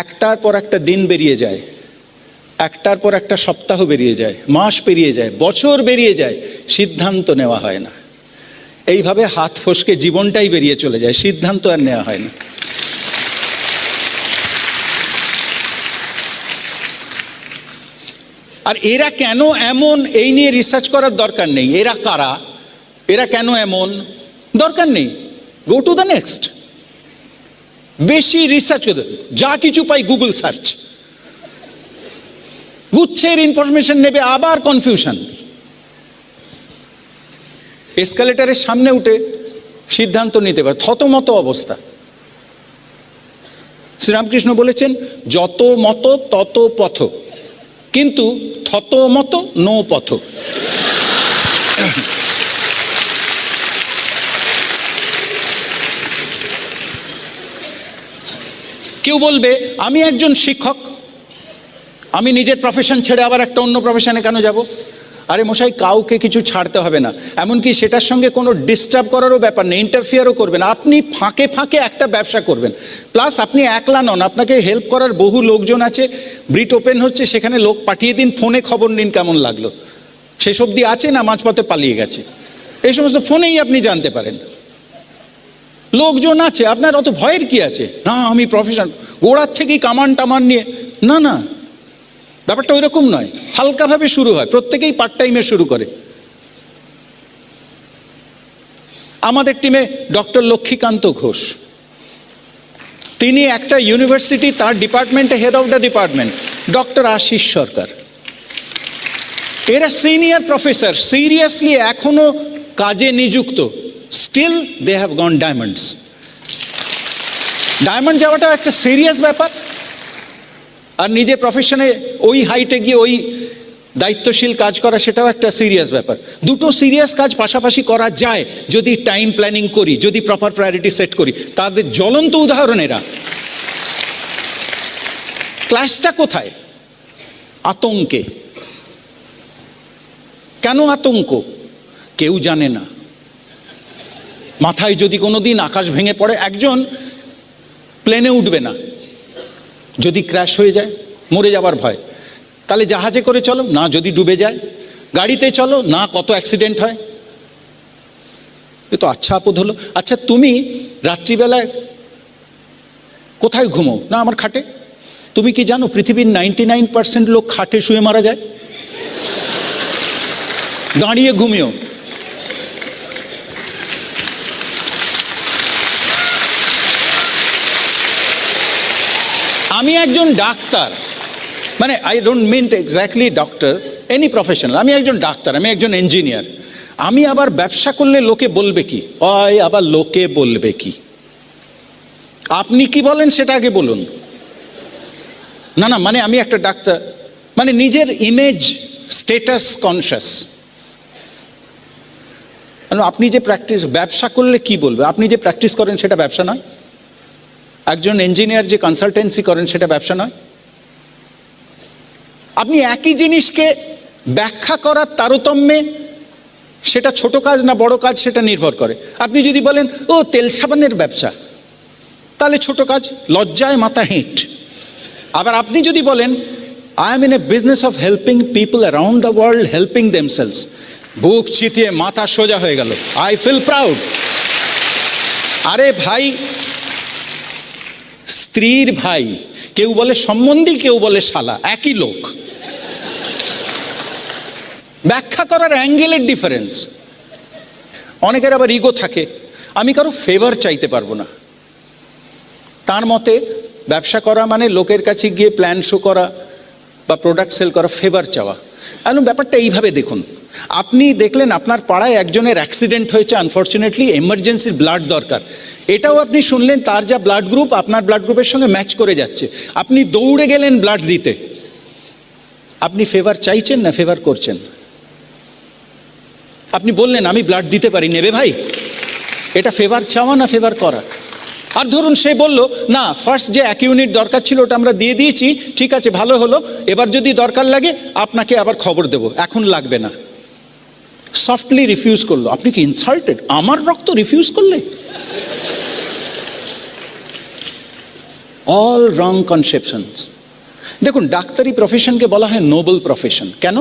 Speaker 1: একটার পর একটা দিন বেরিয়ে যায়, একটার পর একটা সপ্তাহ বেরিয়ে যায়, মাস পেরিয়ে যায়, বছর বেরিয়ে যায়, সিদ্ধান্ত নেওয়া হয় না। এইভাবে হাত ফসকে জীবনটাই বেরিয়ে চলে যায়, সিদ্ধান্ত আর নেওয়া হয় না। আর এরা কেন এমন, এই নিয়ে রিসার্চ করার দরকার নেই। এরা কারা, এরা কেন এমন, দরকার নেই। Go to the next. বেশি রিসার্চ করতে, যা কিছু পাই গুগল সার্চ, গুচ্ছের ইনফরমেশন নেবে, আবার কনফিউশন। এসকালেটারের সামনে উঠে সিদ্ধান্ত নিতে পারে, থতমত অবস্থা। শ্রীরামকৃষ্ণ বলেছেন, যত মত তত পথ, কিন্তু থতমত নো পথ। কেউ বলবে, আমি একজন শিক্ষক, আমি নিজের প্রফেশন ছেড়ে আবার একটা অন্য প্রফেশনে কেন যাব? আরে মশাই, কাউকে কিছু ছাড়তে হবে না, এমনকি সেটার সঙ্গে কোনো ডিস্টার্ব করারও ব্যাপার নেই, ইন্টারফিয়ারও করবেন। আপনি ফাঁকে ফাঁকে একটা ব্যবসা করবেন, প্লাস আপনি একলা নন, আপনাকে হেল্প করার বহু লোকজন আছে। ব্রিট ওপেন হচ্ছে, সেখানে লোক পাঠিয়ে দিন, ফোনে খবর নিন কেমন লাগলো, সেসব দিয়ে আছে না মাঝপথে পালিয়ে গেছে, এই সমস্ত ফোনেই আপনি জানতে পারেন। লোকজন আছে, আপনার অত ভয়ের কি আছে? না আমি প্রফেশন, গোড়ার থেকেই কামান টামান নিয়ে, না না, ব্যাপারটা ওই রকম নয়। হালকাভাবে শুরু হয়, প্রত্যেকেই পার্ট টাইমে শুরু করে। আমাদের টিমে ডক্টর লক্ষ্মীকান্ত ঘোষ, তিনি একটা ইউনিভার্সিটি, তার ডিপার্টমেন্টে head of the department doctor Ashis Sarkar. এরা সিনিয়র প্রফেসর, সিরিয়াসলি এখনো কাজে নিযুক্ত, still they have gone diamonds. Diamond যাওয়াটা একটা সিরিয়াস ব্যাপার, আর নিজের প্রফেশনে ওই হাইটে গিয়ে ওই দায়িত্বশীল কাজ করা, সেটাও একটা সিরিয়াস ব্যাপার। দুটো সিরিয়াস কাজ পাশাপাশি করা যায় যদি টাইম প্ল্যানিং করি, যদি প্রপার প্রায়োরিটি সেট করি। তাদের জ্বলন্ত উদাহরণ এরা। ক্লাসটা কোথায়? আতঙ্কে। কেন আতঙ্ক? কেউ জানে না। মাথায় যদি কোনো দিন আকাশ ভেঙে পড়ে, একজন প্লেনে উঠবে না, যদি ক্র্যাশ হয়ে যায়, মরে যাবার ভয়, তাহলে জাহাজে করে চলো না, যদি ডুবে যায়, গাড়িতে চলো না, কত অ্যাক্সিডেন্ট হয়। এ তো আচ্ছা আপদ হলো। আচ্ছা, তুমি রাত্রিবেলায় কোথায় ঘুমো? না, আমার খাটে। তুমি কি জানো পৃথিবীর 99% লোক খাটে শুয়ে মারা যায়? দাঁড়িয়ে ঘুমিও। আমি একজন ডাক্তার, মানে I don't mean exactly doctor, any professional. আমি একজন ডাক্তার, আমি একজন ইঞ্জিনিয়ার। আমি আবার ব্যবসা করলে লোকে বলবে কি? ওই আবার লোকে বলবে কি? আপনি কি বলেন সেটা আগে বলুন। না না, মানে আমি একটা ডাক্তার, মানে নিজের ইমেজ স্টেটাস কনসিয়াস। আপনি যে প্র্যাকটিস, ব্যবসা করলে কি বলবে, আপনি যে প্র্যাকটিস করেন সেটা ব্যবসা নয়? একজন ইঞ্জিনিয়ার যে কনসালটেন্সি করেন সেটা ব্যবসা নয়? আপনি একই জিনিসকে ব্যাখ্যা করার তারতম্যে সেটা ছোট কাজ না বড় কাজ সেটা নির্ভর করে। আপনি যদি বলেন ও তেল সাবানের ব্যবসা, তাহলে ছোট কাজ, লজ্জায় মাথা হেঁট। আবার আপনি যদি বলেন I am in a business of helping people around the world helping themselves, বুক চিতিয়ে মাথা সোজা হয়ে গেল, আই ফিল প্রাউড। আরে ভাই, স্ত্রীর ভাই, কেউ বলে সম্বন্ধী, কেউ বলে শালা, একই লোক। ব্যাখ্যা করার অ্যাঙ্গেলের ডিফারেন্স। অনেকের আবার ইগো থাকে, আমি কারো ফেভার চাইতে পারবো না। তার মতে ব্যবসা করা মানে লোকের কাছে গিয়ে প্ল্যান শো করা বা প্রোডাক্ট সেল করা, ফেভার চাওয়া। এখন ব্যাপারটা এইভাবে দেখুন, আপনি দেখলেন আপনার পাড়ায় একজনের অ্যাক্সিডেন্ট হয়েছে, আনফর্চুনেটলি এমার্জেন্সির ব্লাড দরকার, এটাও আপনি শুনলেন তার যা ব্লাড গ্রুপ আপনার ব্লাড গ্রুপের সঙ্গে ম্যাচ করে যাচ্ছে, আপনি দৌড়ে গেলেন ব্লাড দিতে। আপনি ফেভার চাইছেন না ফেভার করছেন? আপনি বললেন আমি ব্লাড দিতে পারি, নেবে ভাই? এটা ফেভার চাওয়া না ফেভার করা? আর ধরুন সে বলল না, ফার্স্ট যে 1 ইউনিট দরকার ছিল ওটা আমরা দিয়ে দিয়েছি, ঠিক আছে ভালো হলো, এবার যদি দরকার লাগে আপনাকে আবার খবর দেব, এখন লাগবে না। সফটলি রিফিউজ করলো। আপনি কি ইনসাল্টেড? আমার রক্ত রিফিউজ করলে? অল রং কনসেপশনস। দেখুন, ডাক্তারি প্রফেশনকে বলা হয় নোবেল প্রফেশন। কেন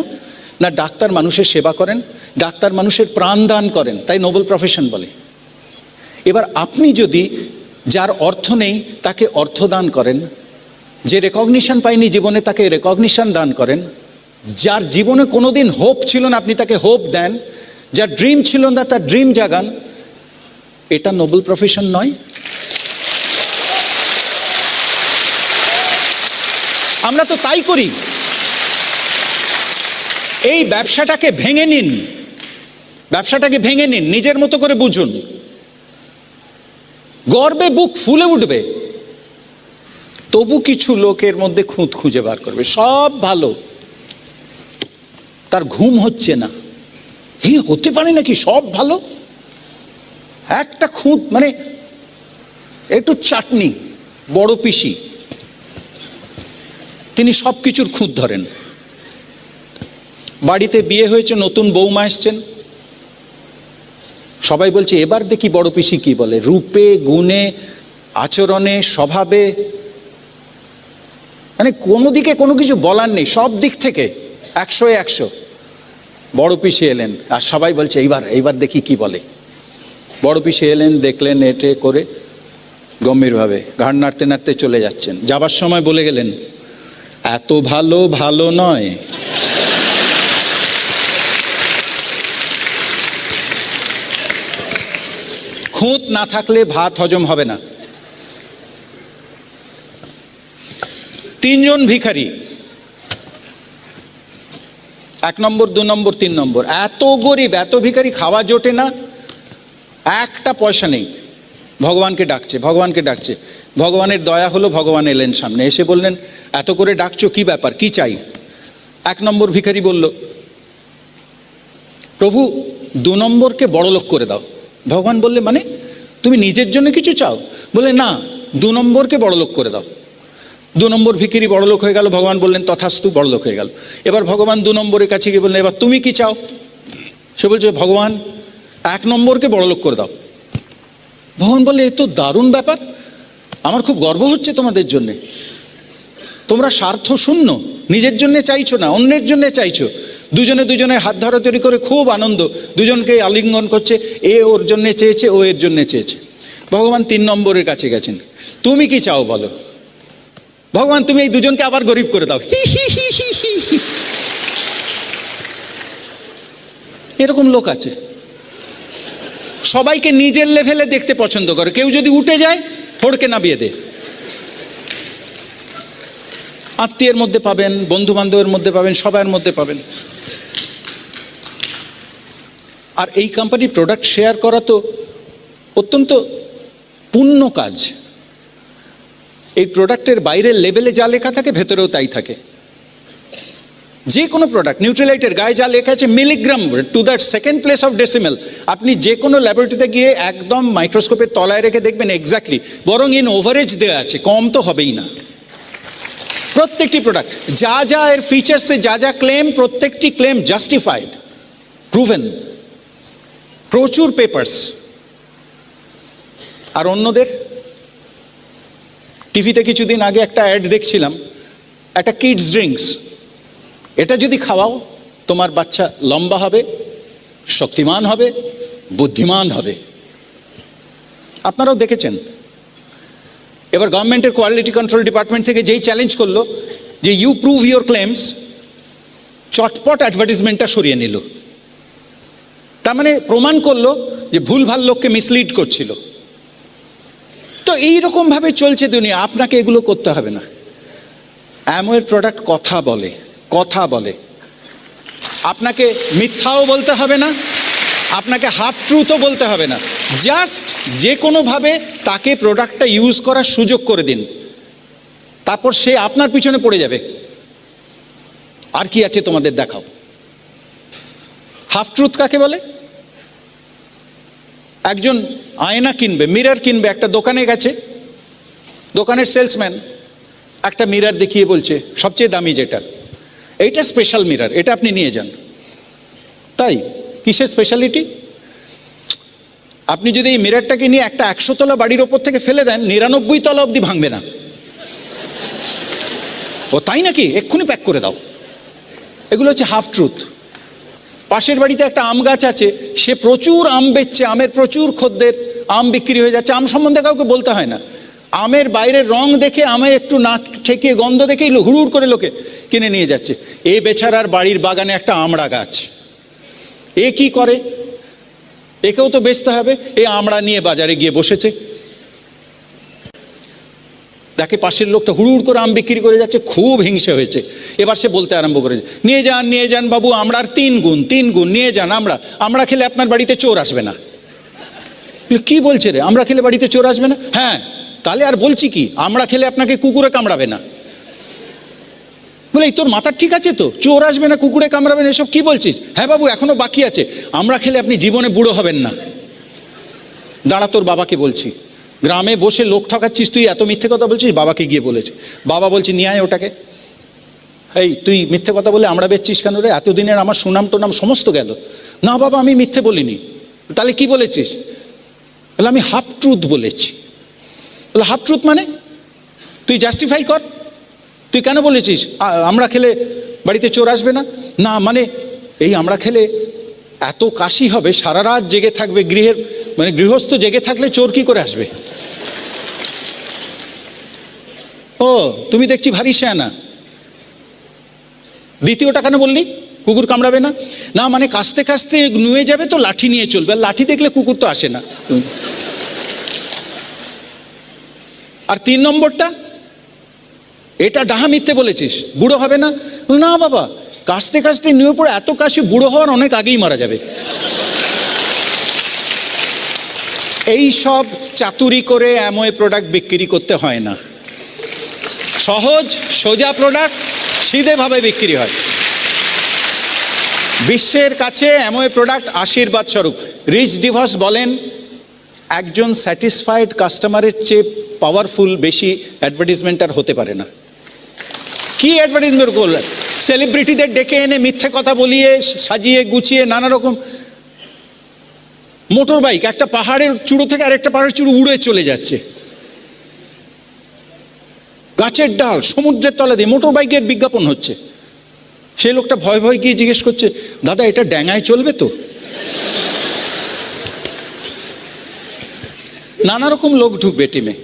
Speaker 1: না, ডাক্তার মানুষের সেবা করেন, ডাক্তার মানুষের প্রাণ দান করেন, তাই নোবেল প্রফেশন বলে। এবার আপনি যদি যার অর্থ নেই তাকে অর্থ দান করেন, যে রেকগনিশন পায়নি জীবনে তাকে রেকগনিশন দান করেন, যার জীবনে কোনোদিন হোপ ছিল না আপনি তাকে হোপ দেন, যার ড্রিম ছিল না তার ড্রিম জাগান, এটা নোবেল প্রফেশন নয়? আমরা তো তাই করি। এই ব্যবসাটাকে ভেঙে নিন, ব্যবসাটাকে ভেঙে নিন, নিজের মতো করে বুঝুন, গর্বে বুক ফুলে উঠবে। তবু কিছু লোকের মধ্যে খুঁত খুঁজে বার করবে, সব ভালো, তার ঘুম হচ্ছে না। এই হতে পারে নাকি সব ভালো? একটা খুঁত, মানে একটু চাটনি, বড় পিসি, তিনি সব কিছুর খুঁত ধরেন। বাড়িতে বিয়ে হয়েছে, নতুন বৌমা এসছেন, সবাই বলছে এবার দেখি বড় পিসি কি বলে, রূপে গুণে আচরণে স্বভাবে, মানে কোনো দিকে কোনো কিছু বলার নেই, সব দিক থেকে 100-এ 100। বড় পিসি এলেন আর সবাই বলছে এইবার দেখি কি বলে। বড় পিসি এলেন, দেখলেন, এটে করে গম্ভীরভাবে ঘাড় নাড়তে নাড়তে চলে যাচ্ছেন। যাবার সময় বলে গেলেন, এত ভালো ভালো নয়। খুঁত না থাকলে ভাত হজম হবে না। 3 জন ভিখারি, 1 নম্বর 2 নম্বর 3 নম্বর, এত গরিব, এত ভিখারি, খাওয়া জোটে না, একটা পয়সা নেই। ভগবানকে ডাকছে, ভগবানকে ডাকছে, ভগবানের দয়া হলো, ভগবান এলেন সামনে, এসে বললেন এত করে ডাকছো কি ব্যাপার, কি চাই? 1 নম্বর ভিখারি বলল, প্রভু 2 নম্বরকে বড় লোক করে দাও। ভগবান বললে মানে তুমি নিজের জন্য কিছু চাও? বলে না, 2 নম্বরকে বড় লোক করে দাও। 2 নম্বর ভিখারি বড় লোক হয়ে গেল। ভগবান বললেন তথাস্তু, বড় লোক হয়ে গেল। এবার ভগবান 2 নম্বরের কাছে গিয়ে বললেন এবার তুমি কি চাও? সে বলছে ভগবান 1 নম্বরকে বড় লোক করে দাও। ভগবান বললে এ তো দারুণ ব্যাপার, আমার খুব গর্ব হচ্ছে তোমাদের জন্যে। তোমরা স্বার্থ শূন্য, নিজের জন্য চাইছো না, অন্যের জন্য চাইছো। দুজনে দুজনের হাত ধরাধরি করে খুব আনন্দ, দুজনকে আলিঙ্গন করছে, এ ওর জন্যে চেয়েছে, ও এর জন্যে চেয়েছে। ভগবান 3 নম্বরের কাছে গেছেন, তুমি কি চাও বলো? ভগবান তুমি এই দুজনকে আবার গরিব করে দাও। এরকম লোক আছে, সবাইকে নিজের লেভেলে দেখতে পছন্দ করে, কেউ যদি উঠে যায় ফড়কে নামিয়ে দে। আত্মীয়ের মধ্যে পাবেন, বন্ধু বান্ধবের মধ্যে পাবেন, সবার মধ্যে পাবেন। আর এই কোম্পানির প্রোডাক্ট শেয়ার করা তো অত্যন্ত পুণ্য কাজ। এই প্রোডাক্টের বাইরের লেবেলে যা লেখা থাকে ভেতরেও তাই থাকে। যে কোনো প্রোডাক্ট, নিউট্রিলাইটের গায়ে যা লেখা আছে milligram to that second place of decimal, আপনি যে কোনো ল্যাবরেটরিতে গিয়ে একদম মাইক্রোস্কোপের তলায় রেখে দেখবেন এক্স্যাক্টলি, বরং ইন ওভারেজ দেওয়া আছে, কম তো হবেই না। প্রত্যেকটি প্রোডাক্ট যা যা এর ফিচার্সে যা যা ক্লেম, প্রত্যেকটি ক্লেম জাস্টিফাইড, প্রুভেন, প্রচুর পেপার্স। আর অন্যদের টিভিতে কিছুদিন আগে একটা অ্যাড দেখছিলাম, একটা কিডস ড্রিঙ্কস, এটা যদি খাওয়াও তোমার বাচ্চা লম্বা হবে, শক্তিমান হবে, বুদ্ধিমান হবে। আপনারাও দেখেছেন। এবার গভর্নমেন্টের কোয়ালিটি কন্ট্রোল ডিপার্টমেন্ট থেকে যেই চ্যালেঞ্জ করলো যে ইউ প্রুভ ইউর ক্লেমস, চটপট অ্যাডভার্টিজমেন্টটা সরিয়ে নিল। তার মানে প্রমাণ করলো যে ভুলভাল লোককে মিসলিড করছিল। তো এইরকমভাবে চলছে দুনিয়া, আপনাকে এগুলো করতে হবে না। অ্যামওয়ের প্রোডাক্ট কথা বলে, কথা বলে। আপনাকে মিথ্যাও বলতে হবে না, আপনাকে হাফ ট্রুথও বলতে হবে না, জাস্ট যে কোনোভাবে তাকে প্রোডাক্টটা ইউজ করার সুযোগ করে দিন, তারপর সে আপনার পিছনে পড়ে যাবে। আর কি আছে তোমাদের দেখাও। হাফ ট্রুথ কাকে বলে? একজন আয়না কিনবে, মিরর কিনবে, একটা দোকানে গেছে, দোকানের সেলসম্যান একটা মিরর দেখিয়ে বলছে সবচেয়ে দামি যেটা, এইটা স্পেশাল মিরর, এটা আপনি নিয়ে যান। তাই কিসের স্পেশালিটি? আপনি যদি এই মিররটাকে নিয়ে একটা 100 তলা বাড়ির ওপর থেকে ফেলে দেন, 99 তলা অবধি ভাঙবে না। ও তাই নাকি, এক্ষুনি প্যাক করে দাও। এগুলো হচ্ছে হাফ ট্রুথ। পাশের বাড়িতে একটা আম গাছ আছে, সে প্রচুর আম বেচছে, আমের প্রচুর খদ্দের, আম বিক্রি হয়ে যাচ্ছে, আম সম্বন্ধে কাউকে বলতে হয় না। আমের বাইরের রং দেখে, আমের একটু নাক ঠেকিয়ে গন্ধ দেখেই হুড়ুড় করে লোকে কিনে নিয়ে যাচ্ছে। এ বেচারার বাড়ির বাগানে একটা আমড়া গাছ, এ কি করে? একেও তো বেচতে হবে। এ আমড়া নিয়ে বাজারে গিয়ে বসেছে, দেখে পাশের লোকটা হুড়ুড় করে আম বিক্রি করে যাচ্ছে, খুব হিংসে হয়েছে। এবার সে বলতে আরম্ভ করেছে, নিয়ে যান নিয়ে যান বাবু, আমড়ার 3 গুণ নিয়ে যান, আমড়া খেলে আপনার বাড়িতে চোর আসবে না। কি বলছে রে, আমড়া খেলে বাড়িতে চোর আসবে না? হ্যাঁ, তাহলে আর বলছি কি, আমড়া খেলে আপনাকে কুকুরে কামড়াবে না। বলে, এই তোর মাথা ঠিক আছে তো, চোর আসবে না, কুকুরে কামড়াবে না, এসব কি বলছিস? হ্যাঁ বাবু, এখনো বাকি আছে, আমড়া খেলে আপনি জীবনে বুড়ো হবেন না। দাঁড়া, তোর বাবাকে বলছি। গ্রামে বসে লোক ঠকাচ্ছিস তুই, এত মিথ্যে কথা বলছিস, বাবাকে গিয়ে বলেছে। বাবা বলছে, নিয়ে আয় ওটাকে। এই তুই মিথ্যে কথা বলে আমরা বেচছিস কেন রে? এতদিনের আমার সুনাম টোনাম সমস্ত গেল। না বাবা, আমি মিথ্যে বলিনি। তাহলে কি বলেছিস? বলে, আমি হাফ ট্রুথ বলেছি। বলে, হাফ ট্রুথ মানে? তুই জাস্টিফাই কর, তুই কেন বলেছিস আমরা খেলে বাড়িতে চোর আসবে না? না মানে এই আমরা খেলে এত কাশি হবে, সারা রাত জেগে থাকবে, গৃহস্থ জেগে থাকলে চোর কি করে আসবে? ও, তুমি দেখছি ভারী শেয়ানা। দ্বিতীয়টা কেন বললি কুকুর কামড়াবে না? না মানে কাস্তে কাস্তে নুয়ে যাবে তো লাঠি নিয়ে চলবে, আর লাঠি দেখলে কুকুর তো আসে না। আর 3 নম্বরটা, এটা ডাহা মিথ্যে বলেছিস, বুড়ো হবে না। না বাবা, কাস্তে কাস্তে নুয়ে পড়ে এত কাশি, বুড়ো হওয়ার অনেক আগেই মারা যাবে। এই সব চাতুরি করে অ্যামওয়ে প্রোডাক্ট বিক্রি করতে হয় না। সহজ সোজা প্রোডাক্ট সিধেভাবে বিক্রি হয়। বিশ্বের কাছে অ্যামওয়ে প্রোডাক্ট আশীর্বাদ স্বরূপ। রিচ ডিভস বলেন, একজন স্যাটিসফাইড কাস্টমারের চেয়ে পাওয়ারফুল বেশি অ্যাডভার্টিজমেন্ট আর হতে পারে না। কি অ্যাডভার্টিজমেন্ট করলেন? সেলিব্রিটিদের ডেকে এনে মিথ্যে কথা বলিয়ে সাজিয়ে গুছিয়ে নানা রকম। মোটর বাইক একটা পাহাড়ের চূড়ো থেকে আরেকটা পাহাড়ের চূড়ো উড়ে চলে যাচ্ছে, গাছের ডাল সমুদ্রের তলা দিয়ে মোটর বাইকের বিজ্ঞাপন হচ্ছে। সেই লোকটা ভয় ভয় গিয়ে জিজ্ঞেস করছে, দাদা এটা ড্যাঙায় চলবে তো? নানা রকম লোক ঢুকবে টিমে।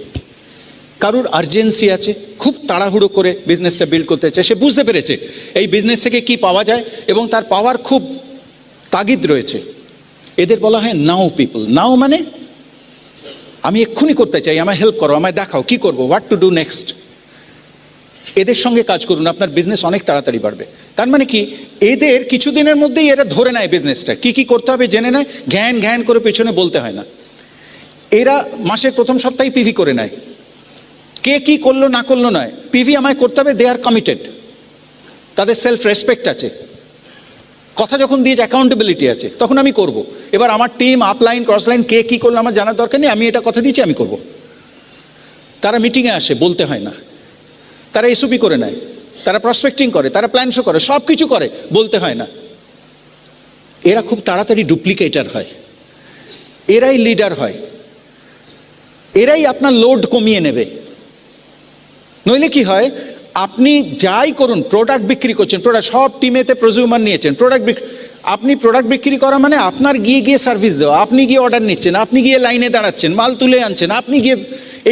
Speaker 1: কারুর আর্জেন্সি আছে, খুব তাড়াহুড়ো করে বিজনেসটা বিল্ড করতে চায়, সে বুঝতে পেরেছে এই বিজনেস থেকে কি পাওয়া যায় এবং তার পাওয়ার খুব তাগিদ রয়েছে। এদের বলা হয় নাও পিপল। নাও মানে আমি এক্ষুনি করতে চাই, আমায় হেল্প করো, আমায় দেখাও কি করবো, হোয়াট টু ডু নেক্সট। এদের সঙ্গে কাজ করুন, আপনার বিজনেস অনেক তাড়াতাড়ি বাড়বে। তার মানে কি, এদের কিছুদিনের মধ্যেই এরা ধরে নেয় বিজনেসটা, কি কি করতে হবে জেনে নেয়, ঘ্যান ঘ্যান করে পেছনে বলতে হয় না। এরা মাসের প্রথম সপ্তাহে পিভি করে নেয়, কে কি করলো না করলো নয়, পিভি আমায় করতে হবে, দে আর কমিটেড। তাদের সেলফ রেসপেক্ট আছে, কথা যখন দিয়েছে অ্যাকাউন্টেবিলিটি আছে, তখন আমি করব। এবার আমার টিম আপলাইন ক্রসলাইন কে কী করলো আমার জানার দরকার নেই, আমি এটা কথা দিয়েছি আমি করব। তারা মিটিংয়ে আসে, বলতে হয় না, তারা এসওপি করে নেয়, তারা প্রসপেক্টিং করে, তারা প্ল্যান শো করে, সব কিছু করে, বলতে হয় না। এরা খুব তাড়াতাড়ি ডুপ্লিকেটার হয়, এরাই লিডার হয়, এরাই আপনার লোড কমিয়ে নেবে। নইলে কি হয়, আপনি যাই করুন, প্রোডাক্ট বিক্রি করছেন, প্রোডাক্ট সব টিমেতে প্রজুমার নিয়েছেন, আপনি প্রোডাক্ট বিক্রি করা মানে আপনার গিয়ে গিয়ে সার্ভিস দেওয়া, আপনি গিয়ে অর্ডার নিচ্ছেন, আপনি গিয়ে লাইনে দাঁড়াচ্ছেন, মাল তুলে আনছেন, আপনি গিয়ে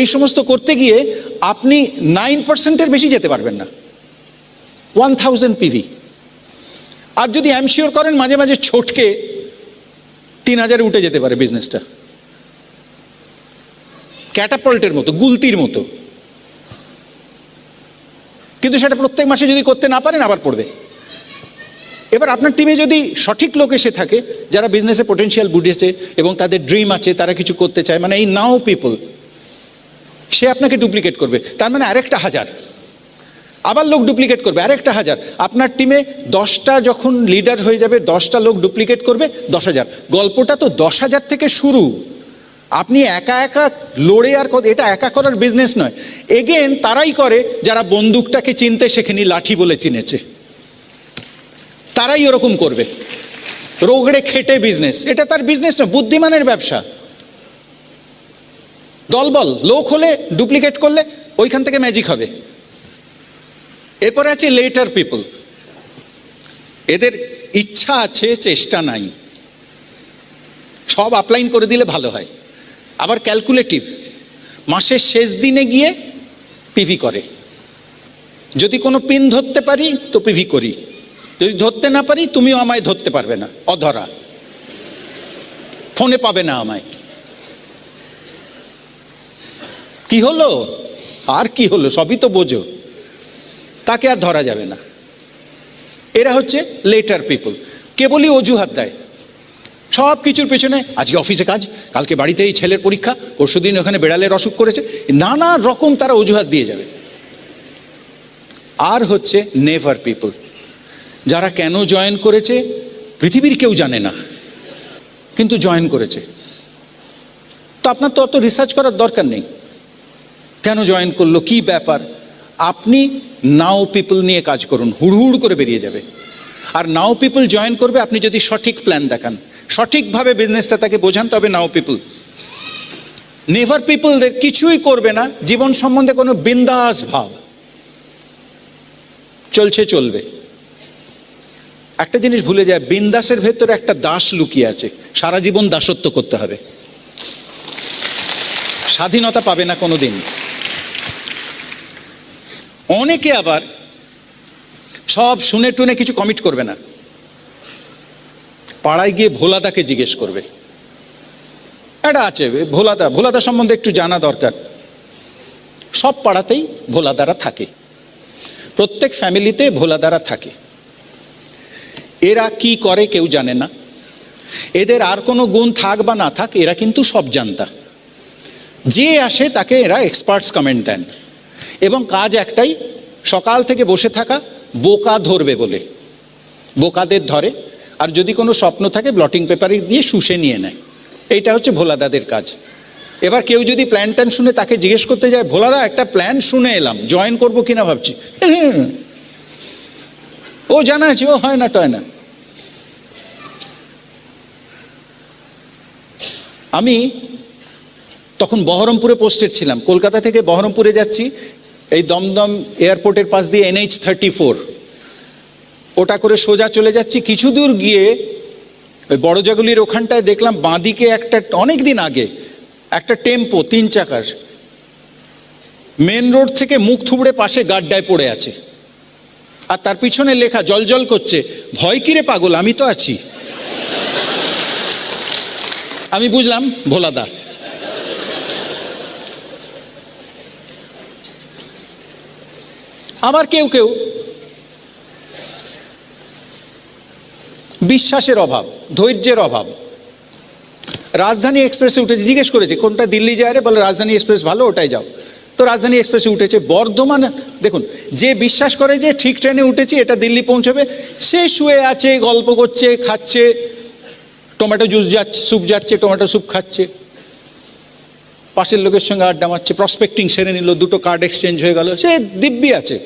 Speaker 1: এই সমস্ত করতে গিয়ে আপনি 9%-এর বেশি যেতে পারবেন না, 1000 পিভি। আর যদি অ্যামশিওর করেন মাঝে মাঝে ছোটকে 3000 উঠে যেতে পারে বিজনেসটা, ক্যাটাপল্টের মতো, গুলতির মতো। কিন্তু সেটা প্রত্যেক মাসে যদি করতে না পারেন আবার পড়বে। এবার আপনার টিমে যদি সঠিক লোক এসে থাকে যারা বিজনেসে পোটেনশিয়াল বুঝেছে এবং তাদের ড্রিম আছে, তারা কিছু করতে চায়, মানে এই নাও পিপল, সে আপনাকে ডুপ্লিকেট করবে, তার মানে আরেকটা 1000, আবার লোক ডুপ্লিকেট করবে আরেকটা 1000। আপনার টিমে 10টা যখন লিডার হয়ে যাবে, 10টা লোক ডুপ্লিকেট করবে, 10,000। গল্পটা তো 10,000 থেকে শুরু। আপনি একা একা লড়ে আর এটা একা করার বিজনেস নয়। এগেন তারাই করে যারা বন্দুকটাকে চিনতে শেখেনি, লাঠি বলে চিনেছে, তারাই ওরকম করবে, রোগড়ে খেটে বিজনেস। এটা তার বিজনেস নয়, বুদ্ধিমানের ব্যবসা। দলবল লোক হলে, ডুপ্লিকেট করলে ওইখান থেকে ম্যাজিক হবে। এরপরে আছে লেটার পিপল, এদের ইচ্ছা আছে, চেষ্টা নাই, সব আপলাইন করে দিলে ভালো হয়। আবার ক্যালকুলেটিভ, মাসের শেষ দিনে গিয়ে পিভি করে, যদি কোনো পিন ধরতে পারি তো পিভি করি, যদি ধরতে না পারি তুমিও আমায় ধরতে পারবে না, অধরা, ফোনে পাবে না আমায়। কি হলো আর কি হলো, সবই তো বোঝো, তাকে আর ধরা যাবে না। এরা হচ্ছে লেটার পিপল, কেবলই অজুহাত দেয় সব কিছুর পেছনে। আজকে অফিসে কাজ, কালকে বাড়িতে এই ছেলের পরীক্ষা, পরশুদিন ওখানে বেড়ালের অসুখ করেছে, নানা রকম তারা অজুহাত দিয়ে যাবে। আর হচ্ছে নেভার পিপল, যারা কেন জয়েন করেছে পৃথিবীর কেউ জানে না, কিন্তু জয়েন করেছে। তো আপনার তো অত রিসার্চ করার দরকার নেই, কেন জয়েন করলো, কি ব্যাপার। আপনি নাও পিপল নিয়ে কাজ করুন, হুড়হুড় করে বেরিয়ে যাবে। আর নাও পিপল জয়েন করবে আপনি যদি সঠিক প্ল্যান দেখান, সঠিকভাবে বিজনেসটা তাকে বোঝান, তবে নাও পিপল। নেভার পিপলদের কিছুই করবে না, জীবন সম্বন্ধে কোনো বিন্দাস ভাব, চলছে চলবে। একটা জিনিস ভুলে যায়, বিন্দাসের ভেতরে একটা দাস লুকিয়ে আছে, সারা জীবন দাসত্ব করতে হবে, স্বাধীনতা পাবে না কোনোদিন। অনেকে আবার সব শুনে টুনে কিছু কমিট করবে না, পাড়ায় গিয়ে ভোলাদাকে জিজ্ঞেস করবে। এটা আছে ভোলাদা সম্বন্ধে একটু জানা দরকার। সব পাড়াতেই ভোলাদারা থাকে, প্রত্যেক ফ্যামিলিতে ভোলাদারা থাকে। এরা কি করে কেউ জানে না, এদের আর কোনো গুণ থাক বা না থাক, এরা কিন্তু সব জানতা। যে আসে তাকে এরা এক্সপার্টস কমেন্ট দেন, এবং কাজ একটাই, সকাল থেকে বসে থাকা, বোকা ধরবে বলে বোকাদের ধরে, আর যদি কোনো স্বপ্ন থাকে ব্লটিং পেপারে দিয়ে শুষে নিয়ে নেয়। এইটা হচ্ছে ভোলাদাদের কাজ। এবার কেউ যদি প্ল্যান ট্যান শুনে তাকে জিজ্ঞেস করতে যায়, ভোলাদা একটা প্ল্যান শুনে এলাম, জয়েন করবো কিনা ভাবছি, ও জানা আছে, ও হয় না টয় না। আমি তখন বহরমপুরে পোস্টেড ছিলাম, কলকাতা থেকে বহরমপুরে যাচ্ছি, এই দমদম এয়ারপোর্টের পাশ দিয়ে NH-34, ওটা করে সোজা চলে যাচ্ছি। কিছু দূর গিয়ে ওই বড় জাগুলির ওখানটায় দেখলাম বাঁদিকে একটা, অনেক দিন আগে একটা টেম্পো 3 চাকার মেন রোড থেকে মুখ থুবড়ে পাশে গাড্ডায় পড়ে আছে, আর তার পিছনে লেখা জল করছে, ভয় কিরে পাগল, আমি তো আছি। আমি বুঝলাম ভোলাদা। আবার কেউ কেউ বিশ্বাসের অভাব, ধৈর্যের অভাব। রাজধানী এক্সপ্রেসে উঠেছে, জিজ্ঞেস করেছে কোনটা দিল্লি যায় রে, বলে রাজধানী এক্সপ্রেস ভালো, ওটাই যাও। তো রাজধানী এক্সপ্রেসে উঠেছে। বর্ধমান দেখুন, যে বিশ্বাস করে যে ঠিক ট্রেনে উঠেছি, এটা দিল্লি পৌঁছবে, সে শুয়ে আছে, গল্প করছে, খাচ্ছে, টমেটো জুস যাচ্ছে, স্যুপ যাচ্ছে, টমেটো স্যুপ খাচ্ছে, পাশের লোকের সঙ্গে আড্ডা মারছে, প্রসপেক্টিং সেরে নিল, দুটো কার্ড এক্সচেঞ্জ হয়ে গেল, সে দিব্যি আছে,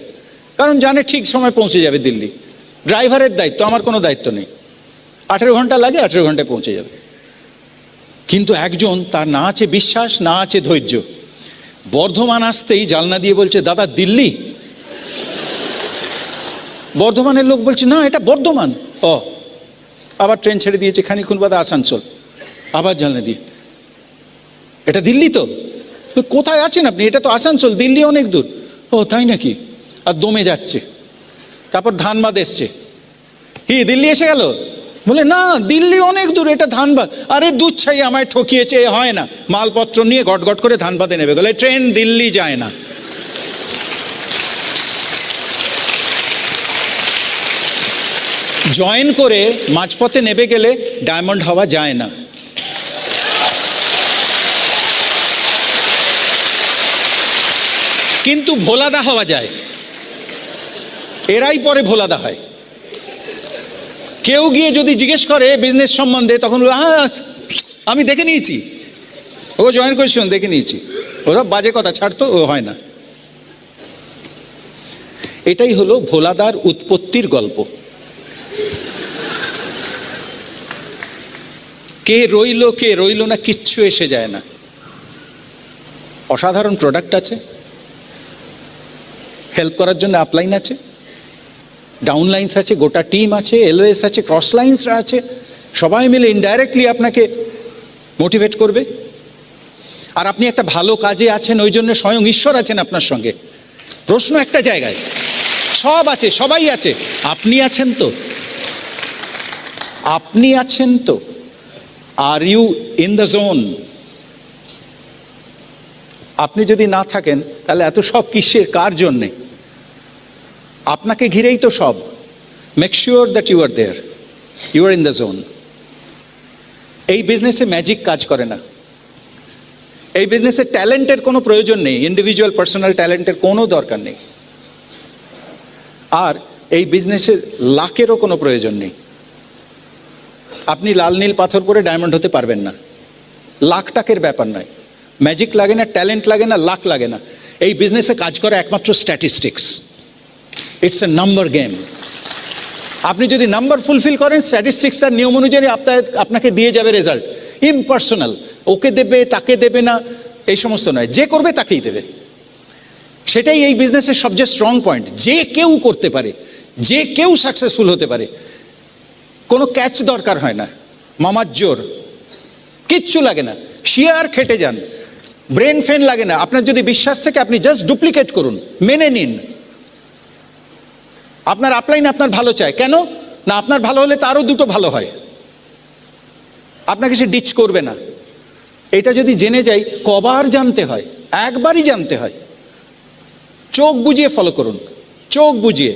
Speaker 1: কারণ জানে ঠিক সময় পৌঁছে যাবে দিল্লি। ড্রাইভারের দায়িত্ব, আমার কোনো দায়িত্ব নেই, 18 ঘন্টা লাগে, 18 ঘন্টায় পৌঁছে যাবে। কিন্তু একজন, তার না আছে বিশ্বাস, না আছে ধৈর্য, বর্ধমান আসতেই জানলা দিয়ে বলছে, দাদা দিল্লি? বর্ধমানের লোক বলছে, না এটা বর্ধমান। ও, আবার ট্রেন ছেড়ে দিয়েছে, খানিক্ষণ বাদে আসানসোল, আবার জানলা দিয়ে, এটা দিল্লি তো? কোথায় আছেন আপনি? এটা তো আসানসোল, দিল্লি অনেক দূর। ও তাই নাকি? আর দমে যাচ্ছে। তারপর ধানবাদ এসছে, কি দিল্লি এসে গেল? বলে না, দিল্লি অনেক দূর, এটা ধানবাদ। আরে দুধ ছাই, আমায় ঠকিয়েছে, হয় না। মালপত্র নিয়ে গটগট করে ধানবাদে নেবে গেলে, ট্রেন দিল্লি যায় না। জয়েন করে মাঝপথে নেবে গেলে ডায়মন্ড হওয়া যায় না। কিন্তু ভোলাদা হওয়া যায়, এরাই পরে ভোলাদা হয়। কেউ গিয়ে যদি জিজ্ঞেস করে বিজনেস সম্বন্ধে, তখন হ্যাঁ আমি দেখে নিয়েছি, ও জয়েন করেছিলাম, দেখে নিয়েছি, ওরা বাজে কথা ছাড়তো, ও হয় না। এটাই হলো ভোলাদার উৎপত্তির গল্প। কে রইল না কিচ্ছু এসে যায় না। অসাধারণ প্রোডাক্ট আছে, হেল্প করার জন্য আপলাইন আছে, ডাউনলাইন্স আছে, গোটা টিম আছে, এলওএস আছে, ক্রস লাইন্সরা আছে, সবাই মিলে ইনডাইরেক্টলি আপনাকে মোটিভেট করবে। আর আপনি একটা ভালো কাজে আছেন, ওই জন্য স্বয়ং ঈশ্বর আছেন আপনার সঙ্গে। প্রশ্ন একটা জায়গায়, সব আছে, সবাই আছে, আপনি আছেন তো? আপনি আছেন তো? Are you in the zone? আপনি যদি না থাকেন, তাহলে এত সব কিসের, কার জন্যে? আপনাকে ঘিরেই তো সব। Make sure that you are there, you are in the zone. এই বিজনেসে ম্যাজিক কাজ করে না, এই বিজনেসে ট্যালেন্টের কোনো প্রয়োজন নেই, ইন্ডিভিজুয়াল পার্সোনাল ট্যালেন্টের কোনো দরকার নেই। আর এই বিজনেসে লাকেরও কোনো প্রয়োজন নেই। আপনি লাল নীল পাথর করে ডায়মন্ড হতে পারবেন না, লাখ টাকের ব্যাপার নয়। ম্যাজিক লাগে না, ট্যালেন্ট লাগে না, লাক লাগে না। এই বিজনেসে কাজ করে একমাত্র statistics. It's a number game. আপনি যদি নাম্বার ফুলফিল করেন, স্ট্যাটিস্টিক্স তার নিয়ম অনুযায়ী আপনাকে দিয়ে যাবে রেজাল্ট। ইম্পার্সোনাল, ওকে দেবে তাকে দেবে না, এই সমস্ত নয়, যে করবে তাকেই দেবে। সেটাই এই বিজনেসের সবচেয়ে স্ট্রং পয়েন্ট। যে কেউ করতে পারে, যে কেউ সাকসেসফুল হতে পারে, কোনো ক্যাচ দরকার হয় না, মামার জোর কিচ্ছু লাগে না, শিয়ার খেটে যান, ব্রেন ফেন লাগে না। আপনার যদি বিশ্বাস থেকে, আপনি জাস্ট ডুপ্লিকেট করুন, মেনে নিন। আপনার আপলাইন আপনার ভালো চায়, কেন না? আপনার ভালো হলে তারও দুটো ভালো হয়, আপনাকে সে ডিচ করবে না। এটা যদি জেনে যাই, কবার জানতে হয়? একবারই জানতে হয়। চোখ বুজিয়ে ফলো করুন, চোখ বুজিয়ে।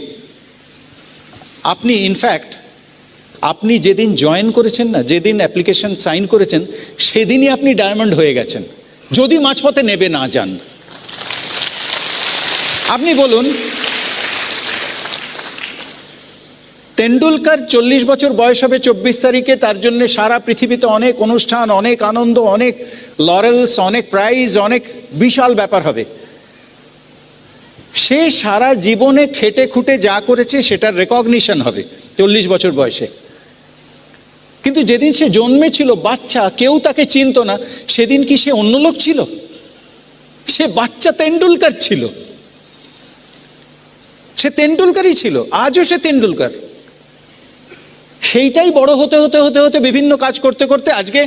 Speaker 1: আপনি ইনফ্যাক্ট, আপনি যেদিন জয়েন করেছেন না, যেদিন অ্যাপ্লিকেশন সাইন করেছেন, সেদিনই আপনি ডায়মন্ড হয়ে গেছেন, যদি মাঝপথে নেবে না যান। আপনি বলুন, তেন্ডুলকার 40 বছর বয়স হবে 24 তারিখে, তার জন্য সারা পৃথিবীতে অনেক অনুষ্ঠান, অনেক আনন্দ, অনেক লরেলস, অনেক প্রাইজ, অনেক বিশাল ব্যাপার হবে। সে সারা জীবনে খেটে খুঁটে যা করেছে সেটার রেকগনিশন হবে 40 বছর বয়সে। কিন্তু যেদিন সে জন্মেছিল বাচ্চা, কেউ তাকে চিনত না, সেদিন কি সে অন্য লোক ছিল? সে বাচ্চা তেন্ডুলকার ছিল, সে তেন্ডুলকারই ছিল, আজও সে তেন্ডুলকার। সেইটাই বড় হতে হতে হতে হতে বিভিন্ন কাজ করতে করতে আজকে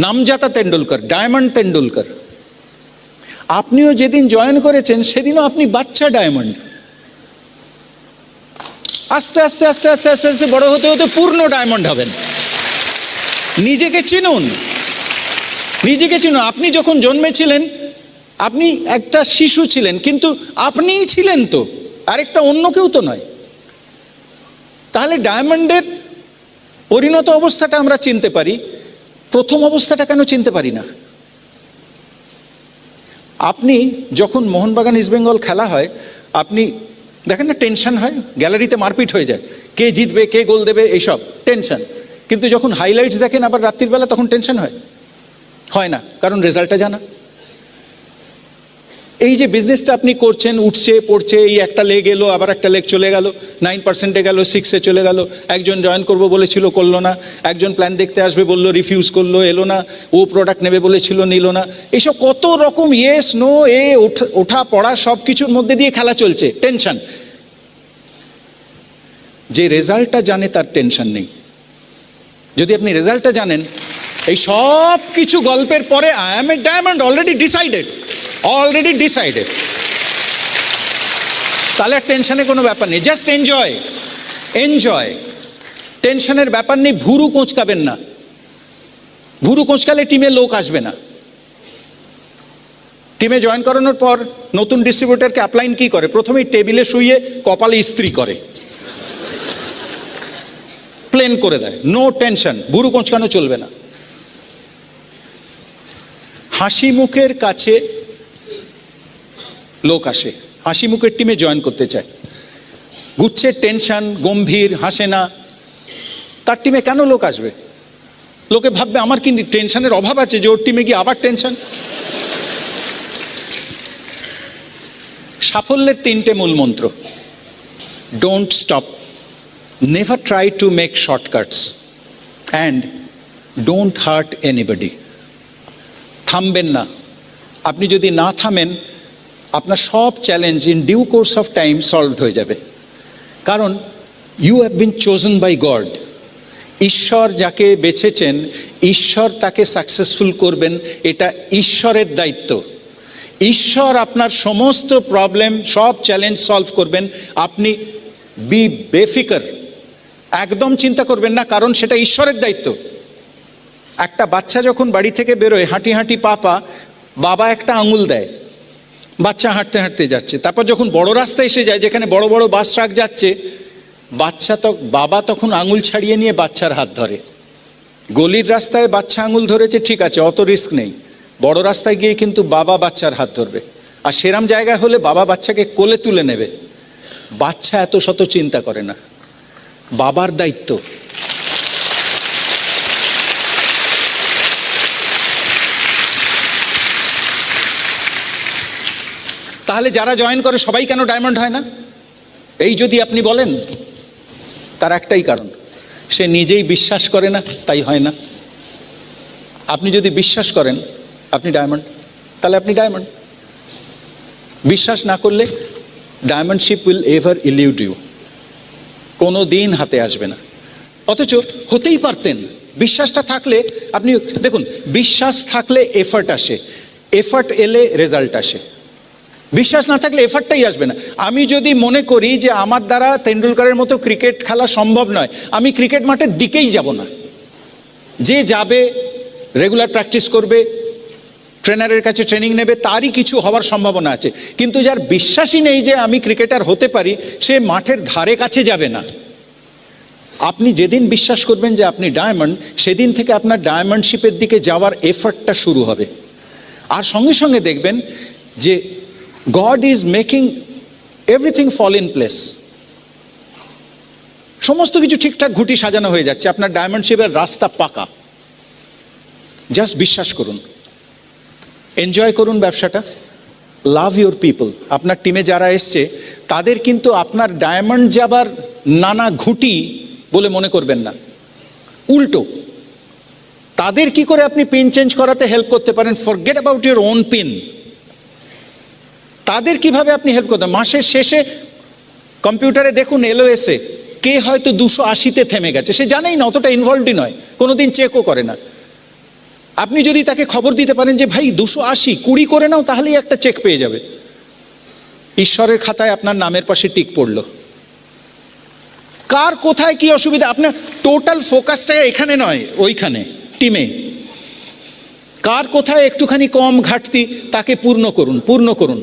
Speaker 1: নামজাতা তেন্ডুলকার, ডায়মন্ড তেন্ডুলকার। আপনিও যেদিন জয়েন করেছেন, সেদিনও আপনি বাচ্চা ডায়মন্ড। আস্তে আস্তে আস্তে আস্তে আস্তে আস্তে বড় হতে হতে পূর্ণ ডায়মন্ড হবেন। নিজেকে চিনুন, নিজেকে চিনুন। আপনি যখন জন্মেছিলেন, আপনি একটা শিশু ছিলেন, কিন্তু আপনিই ছিলেন তো, আরেকটা অন্য কেউ তো নয়। তাহলে ডায়মন্ডের পরিণত অবস্থাটা আমরা চিনতে পারি, প্রথম অবস্থাটা কেন চিনতে পারি না? আপনি যখন মোহনবাগান ইস্টবেঙ্গল খেলা হয়, আপনি দেখেন না টেনশন হয়, গ্যালারিতে মারপিট হয়ে যায়, কে জিতবে, কে গোল দেবে, এইসব টেনশন। কিন্তু যখন হাইলাইটস দেখেন আবার রাত্রির বেলা, তখন টেনশন হয় না, কারণ রেজাল্টটা জানা। এই যে বিজনেসটা আপনি করছেন, উঠছে পড়ছে, এই একটা লেগ এলো, আবার একটা লেগ চলে গেল, 9% গেল, 6 চলে গেল, একজন জয়েন করবো বলেছিল করলো না, একজন প্ল্যান দেখতে আসবে বললো, রিফিউজ করলো, এলো না, ও প্রোডাক্ট নেবে বলেছিল নিল না, এইসব কত রকম ইয়েস নো ওঠা পড়া সব কিছুর মধ্যে দিয়ে খেলা চলছে, টেনশন। যে রেজাল্টটা জানে তার টেনশন নেই। যদি আপনি রেজাল্টটা জানেন, এই সব কিছু গল্পের পরে I am a diamond, already decided, তাহলে আর টেনশনের কোনো ব্যাপার নেই, জাস্ট এনজয়। টেনশনের ব্যাপার নেই, ভুরু কোঁচকাবেন না, ভুরু কোঁচকালে টিমে লোক আসবে না। টিমে জয়েন করানোর পর নতুন ডিস্ট্রিবিউটরকে আপলাইন কি করে, প্রথমেই টেবিলে শুইয়ে কপালে ইস্ত্রি করে, প্লেন করে দেয়, নো টেনশন, ভুরু কোঁচকানো চলবে না। হাসি মুখের কাছে লোক আসে, হাসি মুখের টিমে জয়েন করতে চায়। গুচ্ছের টেনশন, গম্ভীর, হাসে না, তার টিমে কেন লোক আসবে? লোকে ভাববে আমার কি টেনশনের অভাব আছে যে ওর টিমে গিয়ে আবার টেনশন। সাফল্যের 3টে মূল মন্ত্র: don't stop, never try to make shortcuts, and don't hurt anybody. থামবেন না। আপনি যদি না থামেন, আপনার সব challenge in due course of time solved হয়ে যাবে। কারণ you have been chosen by God. ঈশ্বর যাকে বেছেছেন, ঈশ্বর তাকে সাকসেসফুল করবেন, এটা ঈশ্বরের দায়িত্ব। ঈশ্বর আপনার সমস্ত প্রবলেম, সব চ্যালেঞ্জ সলভ করবেন। আপনি বি বেফিকার, একদম চিন্তা করবেন না, কারণ সেটা ঈশ্বরের দায়িত্ব। একটা বাচ্চা যখন বাড়ি থেকে বেরোয়, হাঁটি হাঁটি পা, বাবা একটা আঙুল দেয়, বাচ্চা হাঁটতে হাঁটতে যাচ্ছে। তারপর যখন বড় রাস্তা এসে যায়, যেখানে বড় বড় বাস ট্রাক যাচ্ছে, বাবা তখন আঙুল ছাড়িয়ে নিয়ে বাচ্চার হাত ধরে। গলির রাস্তায় বাচ্চা আঙুল ধরেছে, ঠিক আছে, অত রিস্ক নেই। বড় রাস্তায় গিয়ে কিন্তু বাবা বাচ্চার হাত ধরবে, আর সেরাম জায়গায় হলে বাবা বাচ্চাকে কোলে তুলে নেবে। বাচ্চা এত শত চিন্তা করে না, বাবার দায়িত্ব। তাহলে যারা জয়েন করে সবাই কেন ডায়মন্ড হয় না? এই যদি আপনি বলেন, তার একটাই কারণ, সে নিজেই বিশ্বাস করে না, তাই হয় না। আপনি যদি বিশ্বাস করেন আপনি ডায়মন্ড, তাহলে আপনি ডায়মন্ড। বিশ্বাস না করলে ডায়মন্ডশিপ উইল এভার ইলিউড ইউ, কোনো দিন হাতে আসবে না। অথচ হতেই পারতেন। বিশ্বাসটা থাকলে আপনি দেখুন, বিশ্বাস থাকলে এফার্ট আসে, এফার্ট এলে রেজাল্ট আসে। বিশ্বাস না থাকলে এফার্টটাই আসবে না। আমি যদি মনে করি যে আমার দ্বারা তেন্ডুলকরের মতো ক্রিকেট খেলা সম্ভব নয়, আমি ক্রিকেট মাঠের দিকেই যাব না। যে যাবে, রেগুলার প্র্যাকটিস করবে, ট্রেনারের কাছে ট্রেনিং নেবে, তারই কিছু হওয়ার সম্ভাবনা আছে। কিন্তু যার বিশ্বাসই নেই যে আমি ক্রিকেটার হতে পারি, সে মাঠের ধারে কাছে যাবে না। আপনি যেদিন বিশ্বাস করবেন যে আপনি ডায়মন্ড, সেদিন থেকে আপনার ডায়মন্ডশিপের দিকে যাওয়ার এফার্টটা শুরু হবে। আর সঙ্গে সঙ্গে দেখবেন যে God is making everything fall in place. সমস্ত কিছু ঠিকঠাক ঘুটি সাজানো হয়ে যাচ্ছে, আপনার ডায়মন্ডশিপের রাস্তা পাকা। জাস্ট বিশ্বাস করুন, এনজয় করুন ব্যবসাটা, লাভ ইউর পিপল। আপনার টিমে যারা এসছে তাদের কিন্তু আপনার ডায়মন্ড যাবার নানা ঘুটি বলে মনে করবেন না, উল্টো তাদের কি করে আপনি পিন চেঞ্জ করাতে হেল্প করতে পারেন। Forget about your own pin. তাদের কিভাবে আপনি হেল্প করতেন। মাসের শেষে কম্পিউটারে দেখুন এলওএসে কে হয়তো 280-তে থেমে গেছে, সে জানেই না, অতটা ইনভলভডই নয়, কোনোদিন চেকও করে না। আপনি যদি তাকে খবর দিতে পারেন যে ভাই 280, 20 করে নাও, তাহলেই একটা চেক পেয়ে যাবে। ঈশ্বরের খাতায় আপনার নামের পাশে টিক পড়লো। কার কোথায় কি অসুবিধা, আপনার টোটাল ফোকাসটা এখানে নয়, ওইখানে টিমে। কার কোথায় একটুখানি কম ঘাটতি, তাকে পূর্ণ করুন।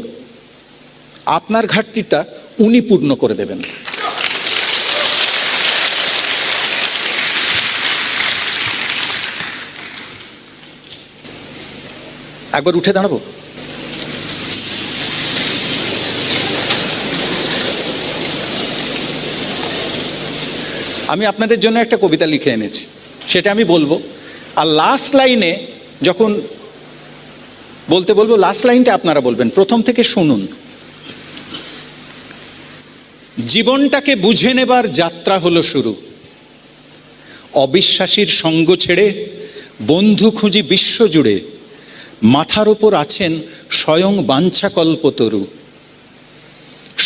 Speaker 1: আপনার ঘাটতিটা উনি পূর্ণ করে দেবেন। একবার উঠে দাঁড়াবো। আমি আপনাদের জন্য একটা কবিতা লিখে এনেছি, সেটা আমি বলবো। আর লাস্ট লাইনে যখন বলতে বলবো, লাস্ট লাইনটা আপনারা বলবেন, প্রথম থেকে শুনুন। জীবনটাকে বুঝে নেবার যাত্রা হলো শুরু, অবিশ্বাসীর সঙ্গ ছেড়ে বন্ধু খুঁজি বিশ্ব জুড়ে, মাথার ওপর আছেন স্বয়ং বাঞ্ছাকল্পতরু।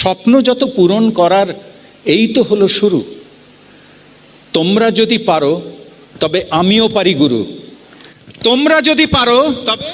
Speaker 1: স্বপ্ন যত পূরণ করার এই তো হলো শুরু, তোমরা যদি পারো তবে আমিও পারি গুরু, তোমরা যদি পারো তবে